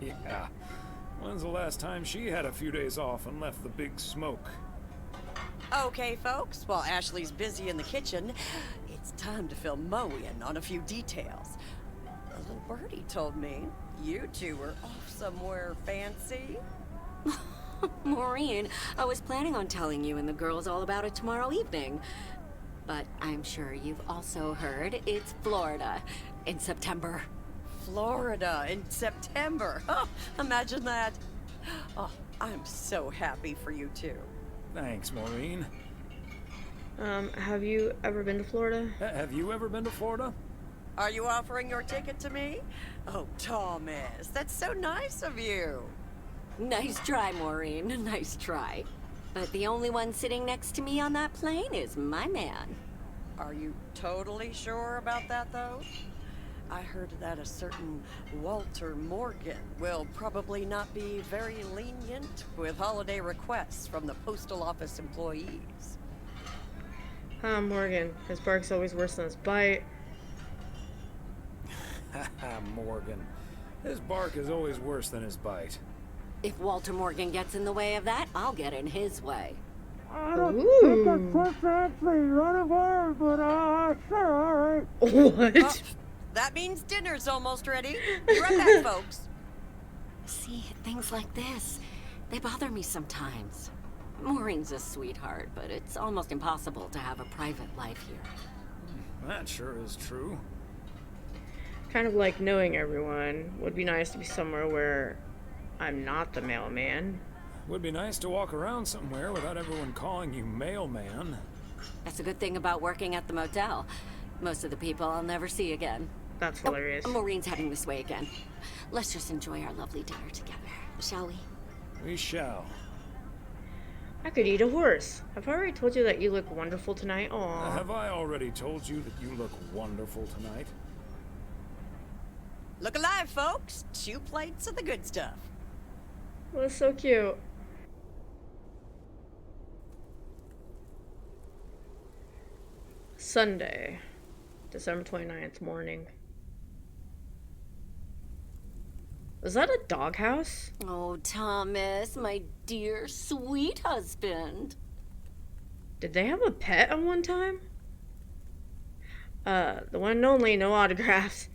Yeah. When's the last time she had a few days off and left the big smoke? Okay, folks, while Ashley's busy in the kitchen, it's time to fill Moe in on a few details. A little birdie told me you two were off somewhere fancy. Maureen, I was planning on telling you and the girls all about it tomorrow evening. But I'm sure you've also heard it's Florida in September. Florida in September. Oh, imagine that. Oh, I'm so happy for you two. Thanks, Maureen. Have you ever been to Florida? Have you ever been to Florida? Are you offering your ticket to me? Oh, Thomas, that's so nice of you. Nice try, Maureen. Nice try. But the only one sitting next to me on that plane is my man. Are you totally sure about that, though? I heard that a certain Walter Morgan will probably not be very lenient with holiday requests from the postal office employees. Morgan. His bark's always worse than his bite. Morgan. His bark is always worse than his bite. If Walter Morgan gets in the way of that, I'll get in his way. I don't think I quite actually run a bar, but sure, alright. What? That means dinner's almost ready. Be right back, folks. See, things like this, they bother me sometimes. Maureen's a sweetheart, but it's almost impossible to have a private life here. That sure is true. kind of like knowing everyone. Would be nice to be somewhere where I'm not the mailman. Would be nice to walk around somewhere without everyone calling you mailman. That's a good thing about working at the motel. Most of the people I'll never see again. That's hilarious. Maureen's heading this way again. Let's just enjoy our lovely dinner together, shall we? We shall. I could eat a horse. Have I already told you that you look wonderful tonight? Aww. Have I already told you that you look wonderful tonight? Look alive, folks. 2 plates of the good stuff. Well, that's so cute. Sunday, December 29th morning. Is that a doghouse? Oh, Thomas, my dear, sweet husband. Did they have a pet at one time? The one and only, no autographs.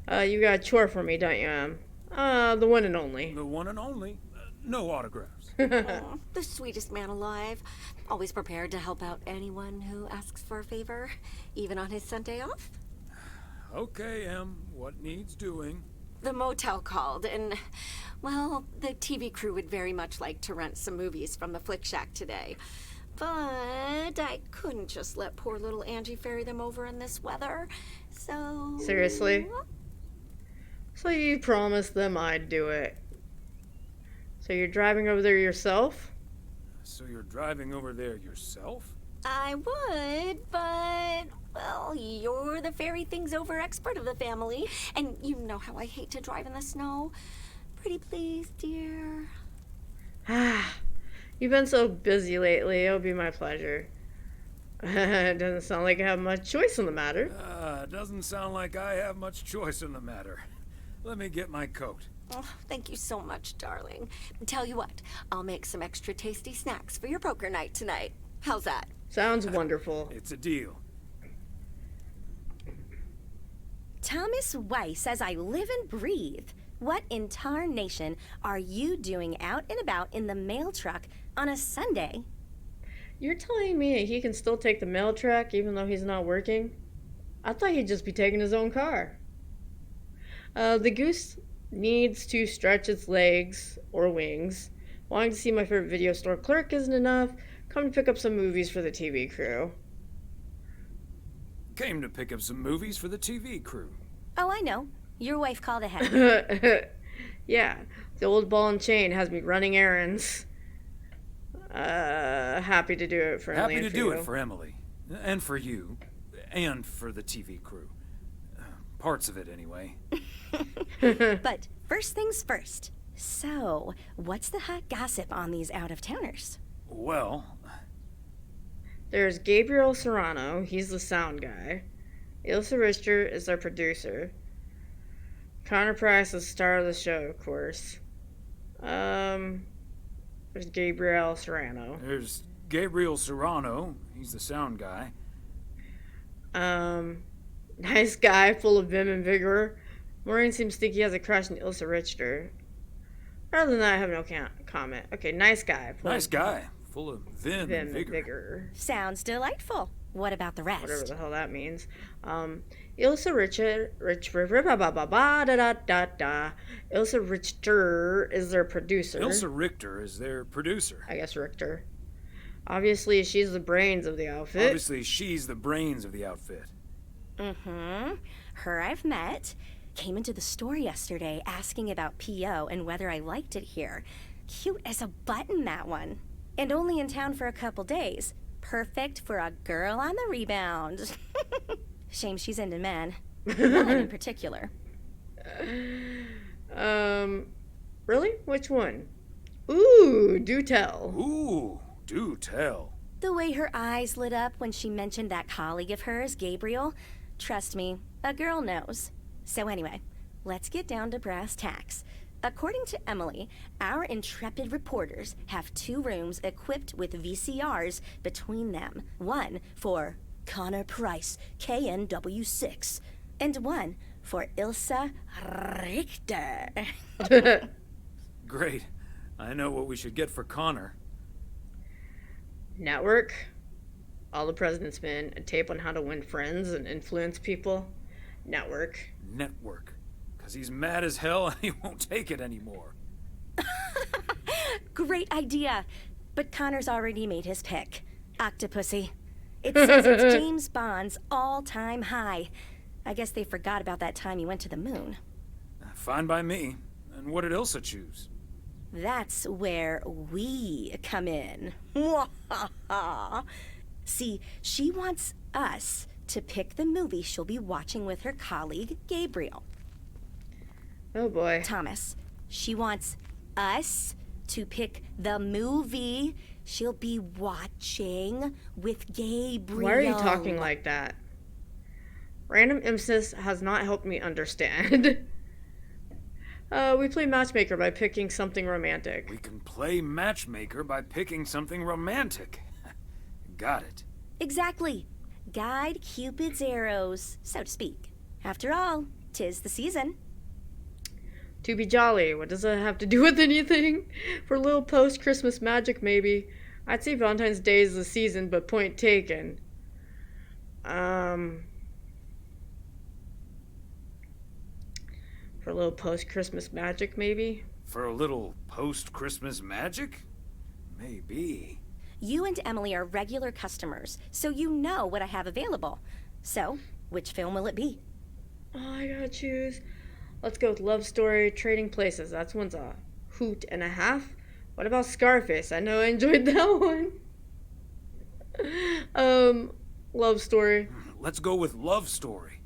You got a chore for me, don't you, the one and only. The one and only. No autographs. Oh, the sweetest man alive. Always prepared to help out anyone who asks for a favor, even on his Sunday off. Okay, Em. What needs doing? The motel called, and, well, the TV crew would very much like to rent some movies from the Flick Shack today. But I couldn't just let poor little Angie ferry them over in this weather, so... Seriously? So you promised them I'd do it. So you're driving over there yourself? So you're driving over there yourself? I would, but, well, you're the ferry things over expert of the family, and you know how I hate to drive in the snow. Pretty please, dear. You've been so busy lately. It'll be my pleasure. It doesn't sound like I have much choice in the matter. Doesn't sound like I have much choice in the matter. Let me get my coat. Oh, thank you so much, darling. Tell you what, I'll make some extra tasty snacks for your poker night tonight. How's that? Sounds wonderful. It's a deal. Thomas Weiss says I live and breathe. What in tarnation are you doing out and about in the mail truck on a Sunday? You're telling me he can still take the mail truck even though he's not working? I thought he'd just be taking his own car. The goose needs to stretch its legs or wings. Wanting to see my favorite video store clerk isn't enough. Come to pick up some movies for the TV crew. Came to pick up some movies for the TV crew. Oh, I know. Your wife called ahead. Yeah, the old ball and chain has me running errands. Happy to do it for Emily. Happy to do it for Emily. And for you. And for the TV crew. Parts of it, anyway. But first things first. So, what's the hot gossip on these out-of-towners? Well... There's Gabriel Serrano. He's the sound guy. Ilsa Richter is our producer. Connor Price is the star of the show, of course. There's Gabriel Serrano. There's Gabriel Serrano. He's the sound guy. Nice guy, full of vim and vigor. Maureen seems to think he has a crush on Ilsa Richter. Other than that, I have no comment. Okay, nice guy. Nice guy. Full of vim and vigor. Sounds delightful. What about the rest? Whatever the hell that means. Ilsa Richter is their producer. Ilsa Richter is their producer. I guess Richter. Obviously, she's the brains of the outfit. Obviously, she's the brains of the outfit. Mm-hmm. Her I've met. Came into the store yesterday asking about P.O. and whether I liked it here. Cute as a button, that one. And only in town for a couple days. Perfect for a girl on the rebound. Shame she's into men. One in particular. Really? Which one? Ooh, do tell. Ooh, do tell. The way her eyes lit up when she mentioned that colleague of hers, Gabriel. Trust me, a girl knows. So anyway, let's get down to brass tacks. According to Emily, our intrepid reporters have 2 rooms equipped with VCRs between them. One for Connor Price, KNW6, and one for Ilsa Richter. Great. I know what we should get for Connor. Network. All the President's Men, a tape on how to win friends and influence people. Network. Network. Because he's mad as hell and he won't take it anymore. Great idea. But Connor's already made his pick. Octopussy. It says it's James Bond's all-time high. I guess they forgot about that time he went to the moon. Fine by me. And what did Ilsa choose? That's where we come in. See, she wants us to pick the movie she'll be watching with her colleague, Gabriel. Oh boy. Thomas, she wants us to pick the movie she'll be watching with Gabriel. Why are you talking like that? Random emphasis has not helped me understand. We play Matchmaker by picking something romantic. We can play Matchmaker by picking something romantic. Got it. Exactly. Guide Cupid's arrows, so to speak. After all, 'tis the season. To be jolly. What does that have to do with anything? For a little post-Christmas magic, maybe. I'd say Valentine's Day is the season, but point taken. For a little post-Christmas magic, maybe? For a little post-Christmas magic? Maybe. You and Emily are regular customers, so you know what I have available. So, which film will it be? Oh, I gotta choose. Let's go with Love Story, Trading Places. That one's a hoot and a half. What about Scarface? I know I enjoyed that one. Love Story. Let's go with Love Story.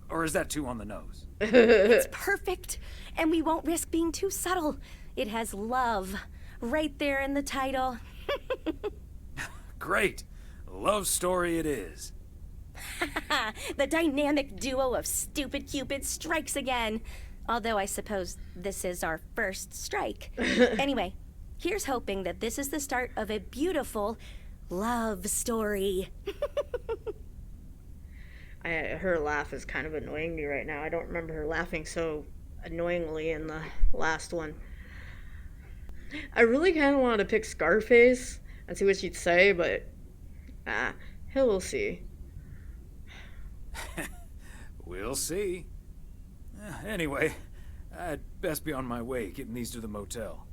Or is that too on the nose? It's perfect, and we won't risk being too subtle. It has love right there in the title. Great. Love Story it is. The dynamic duo of stupid Cupid strikes again. Although I suppose this is our first strike. Anyway, here's hoping that this is the start of a beautiful love story. Her laugh is kind of annoying me right now. I don't remember her laughing so annoyingly in the last one. I really kind of wanted to pick Scarface and see what she'd say, but we'll see. We'll see. Anyway, I'd best be on my way, getting these to the motel.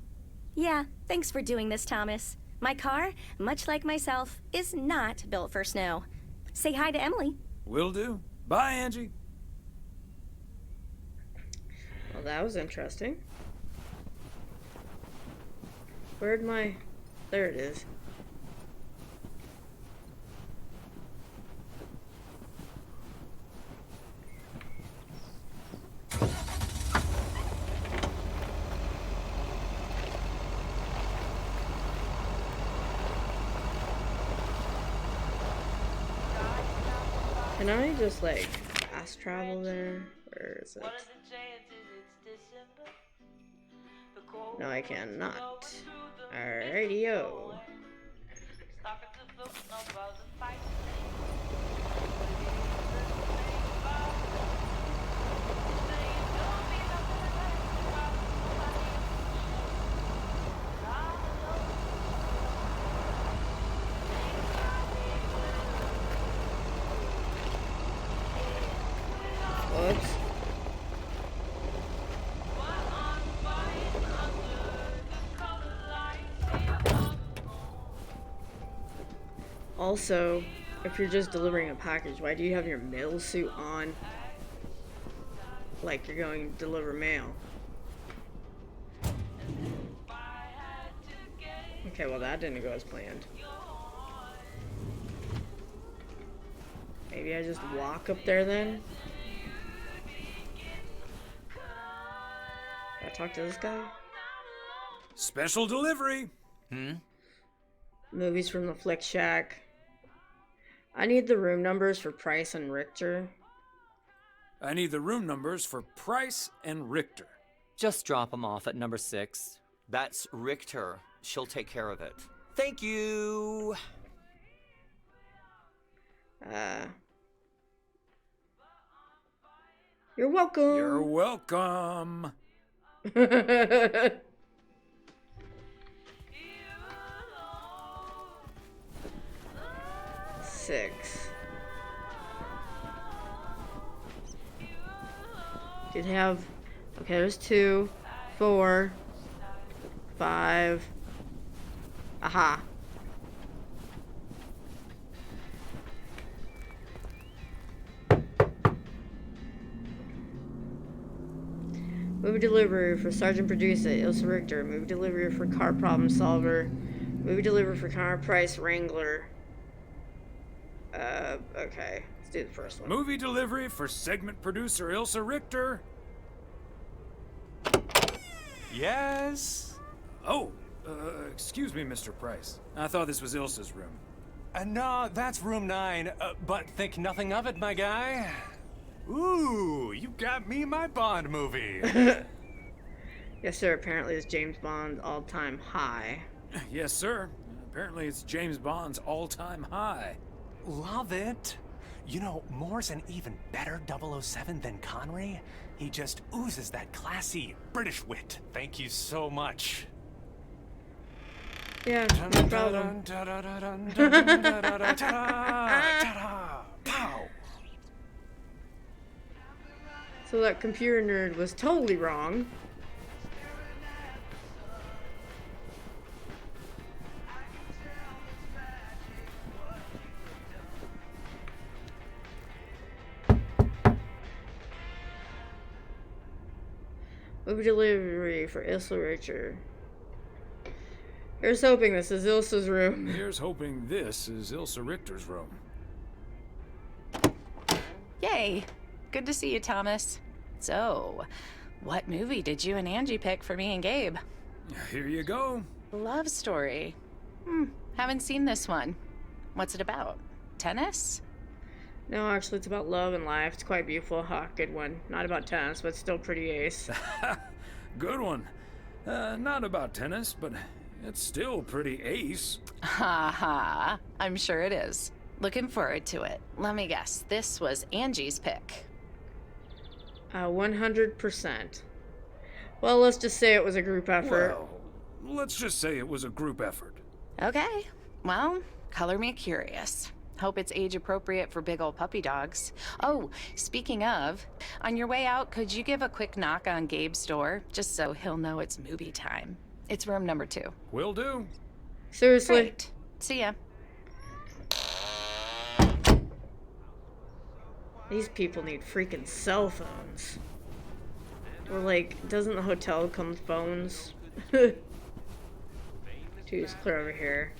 Yeah, thanks for doing this, Thomas. My car, much like myself, is not built for snow. Say hi to Emily. Will do. Bye, Angie. Well, that was interesting. Where'd my... There it is. Can I just, like, fast travel there? Where is it? No, I cannot. Alrighty-o. Whoops. Also, if you're just delivering a package, why do you have your mail suit on? Like you're going to deliver mail. Okay, well that didn't go as planned. Maybe I just walk up there then? Can I talk to this guy? Special delivery! Movies from the Flick Shack. I need the room numbers for Price and Richter. I need the room numbers for Price and Richter. Just drop them off at number 6. That's Richter. She'll take care of it. Thank you! You're welcome! You're welcome! 6. Did have... Okay, there's 2, 4, 5. Aha. Movie delivery for Sergeant Producer, Ilsa Richter. Movie delivery for Car Problem Solver. Movie delivery for Car Price Wrangler. Okay. Let's do the first one. Movie delivery for segment producer Ilsa Richter. Yes? Oh, excuse me, Mr. Price. I thought this was Ilsa's room. No, that's room 9, but think nothing of it, my guy. Ooh, you got me my Bond movie. Yes, sir. Apparently it's James Bond's all-time high. Yes, sir. Apparently it's James Bond's all-time high. Love it. You know, Moore's an even better 007 than Connery. He just oozes that classy British wit. Thank you so much. Yeah, no problem. So that computer nerd was totally wrong. Movie delivery for Ilsa Richter. Here's hoping this is Ilsa's room. Here's hoping this is Ilsa Richter's room. Yay! Good to see you, Thomas. So, what movie did you and Angie pick for me and Gabe? Here you go. Love story. Haven't seen this one. What's it about? Tennis? No, actually, it's about love and life. It's quite beautiful. Ha, good one. Not about tennis, but still pretty ace. Good one. Not about tennis, but it's still pretty ace. Ha ha. I'm sure it is. Looking forward to it. Let me guess. This was Angie's pick. 100%. Well, let's just say it was a group effort. Well, let's just say it was a group effort. Okay. Well, color me curious. Hope it's age appropriate for big old puppy dogs. Oh, speaking of, on your way out, could you give a quick knock on Gabe's door, just so he'll know it's movie time? It's room number 2. Will do. Seriously? Great. See ya. These people need freaking cell phones. Or like, doesn't the hotel come with phones? Dude, it's clear over here.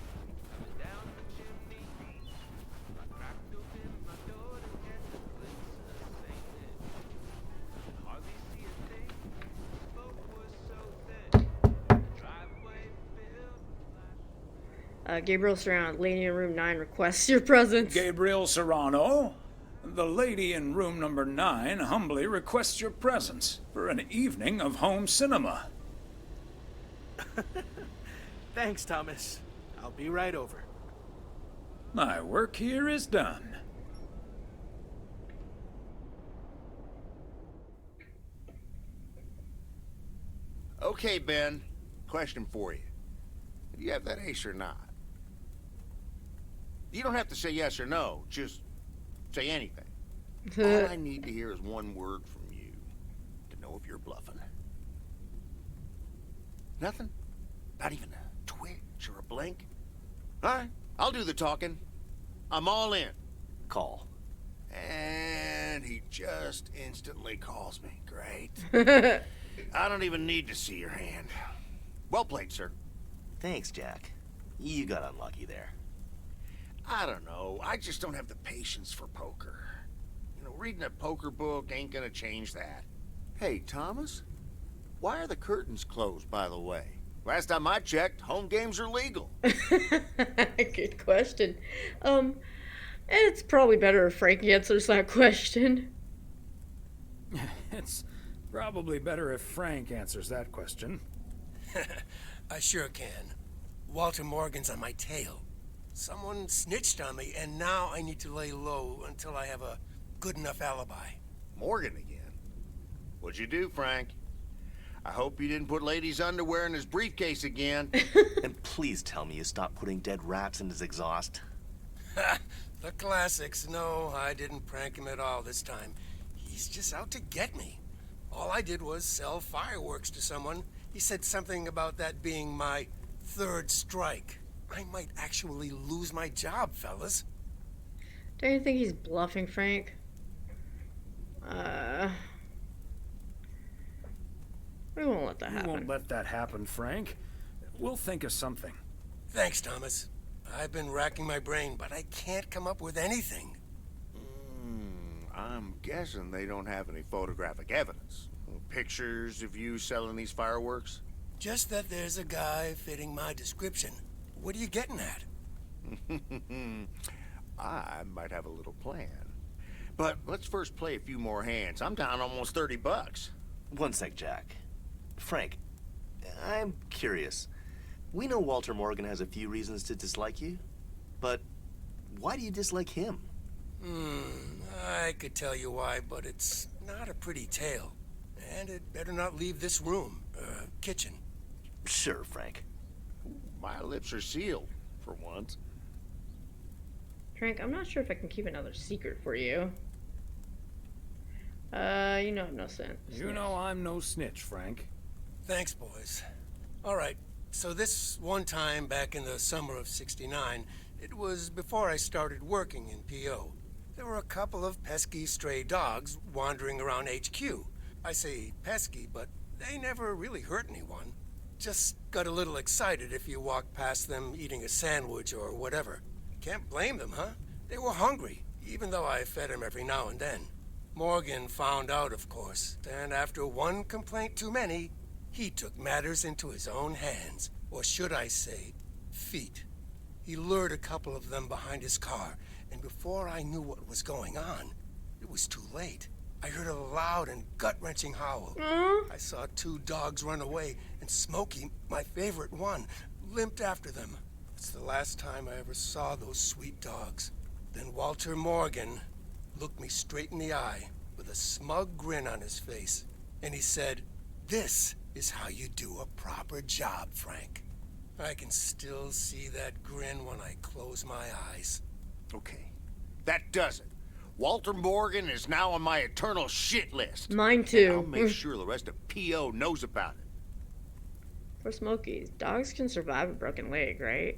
Gabriel Serrano, lady in room 9 requests your presence. Gabriel Serrano, the lady in room number 9 humbly requests your presence for an evening of home cinema. Thanks, Thomas. I'll be right over. My work here is done. Okay, Ben. Question for you. Do you have that ace or not? You don't have to say yes or no. Just say anything. All I need to hear is one word from you to know if you're bluffing. Nothing? Not even a twitch or a blink? All right, I'll do the talking. I'm all in. Call. And he just instantly calls me. Great. I don't even need to see your hand. Well played, sir. Thanks, Jack. You got unlucky there. I don't know. I just don't have the patience for poker. You know, reading a poker book ain't gonna change that. Hey, Thomas? Why are the curtains closed, by the way? Last time I checked, home games are legal. Good question. It's probably better if Frank answers that question. It's probably better if Frank answers that question. I sure can. Walter Morgan's on my tail. Someone snitched on me, and now I need to lay low until I have a good enough alibi. Morgan again? What'd you do, Frank? I hope you didn't put ladies' underwear in his briefcase again. And please tell me you stopped putting dead rats in his exhaust. The classics. No, I didn't prank him at all this time. He's just out to get me. All I did was sell fireworks to someone. He said something about that being my third strike. I might actually lose my job, fellas. Don't you think he's bluffing, Frank? We won't let that happen. We won't let that happen, Frank. We'll think of something. Thanks, Thomas. I've been racking my brain, but I can't come up with anything. I'm guessing they don't have any photographic evidence. Pictures of you selling these fireworks? Just that there's a guy fitting my description. What are you getting at? I might have a little plan. But let's first play a few more hands. I'm down almost 30 bucks. One sec, Jack. Frank, I'm curious. We know Walter Morgan has a few reasons to dislike you, but why do you dislike him? I could tell you why, but it's not a pretty tale. And it better not leave this room, kitchen. Sure, Frank. My lips are sealed, for once. Frank, I'm not sure if I can keep another secret for you. You know I'm no snitch. You know I'm no snitch, Frank. Thanks, boys. All right, so this one time back in the summer of '69, it was before I started working in PO. There were a couple of pesky stray dogs wandering around HQ. I say pesky, but they never really hurt anyone. Just got a little excited if you walked past them eating a sandwich or whatever. Can't blame them, huh? They were hungry, even though I fed them every now and then. Morgan found out, of course, and after one complaint too many, he took matters into his own hands, or should I say, feet. He lured a couple of them behind his car, and before I knew what was going on, it was too late. I heard a loud and gut-wrenching howl. I saw two dogs run away, and Smokey, my favorite one, limped after them. It's the last time I ever saw those sweet dogs. Then Walter Morgan looked me straight in the eye with a smug grin on his face, and he said, "This is how you do a proper job, Frank." I can still see that grin when I close my eyes. Okay, that does it. Walter Morgan is now on my eternal shit list. Mine too. And I'll make sure the rest of PO knows about it. For Smokey, dogs can survive a broken leg, right?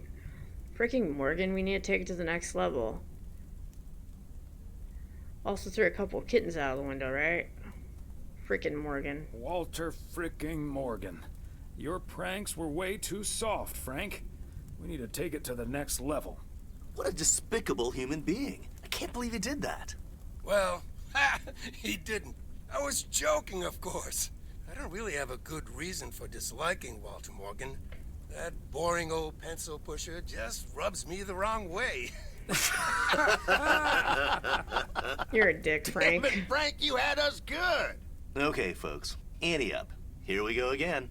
Freaking Morgan, we need to take it to the next level. Also threw a couple of kittens out of the window, right? Freaking Morgan. Walter fricking Morgan. Your pranks were way too soft, Frank. We need to take it to the next level. What a despicable human being. I can't believe he did that. Well, he didn't. I was joking, of course. I don't really have a good reason for disliking Walter Morgan. That boring old pencil pusher just rubs me the wrong way. You're a dick, Frank. Damn it, Frank, you had us good. Okay, folks. Ante up. Here we go again.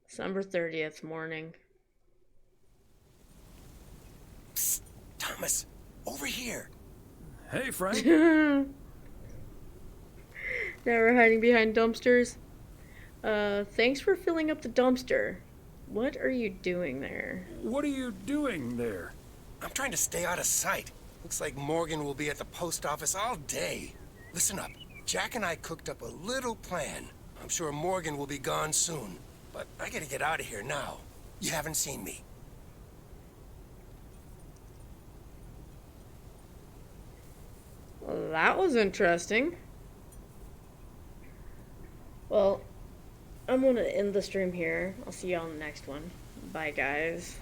December 30th morning. Psst, Thomas, over here. Hey, Frank. Now we're hiding behind dumpsters. Thanks for filling up the dumpster. What are you doing there? What are you doing there? I'm trying to stay out of sight. Looks like Morgan will be at the post office all day. Listen up. Jack and I cooked up a little plan. I'm sure Morgan will be gone soon. But I gotta get out of here now. You haven't seen me. Well, that was interesting. Well, I'm gonna end the stream here. I'll see you on the next one. Bye, guys.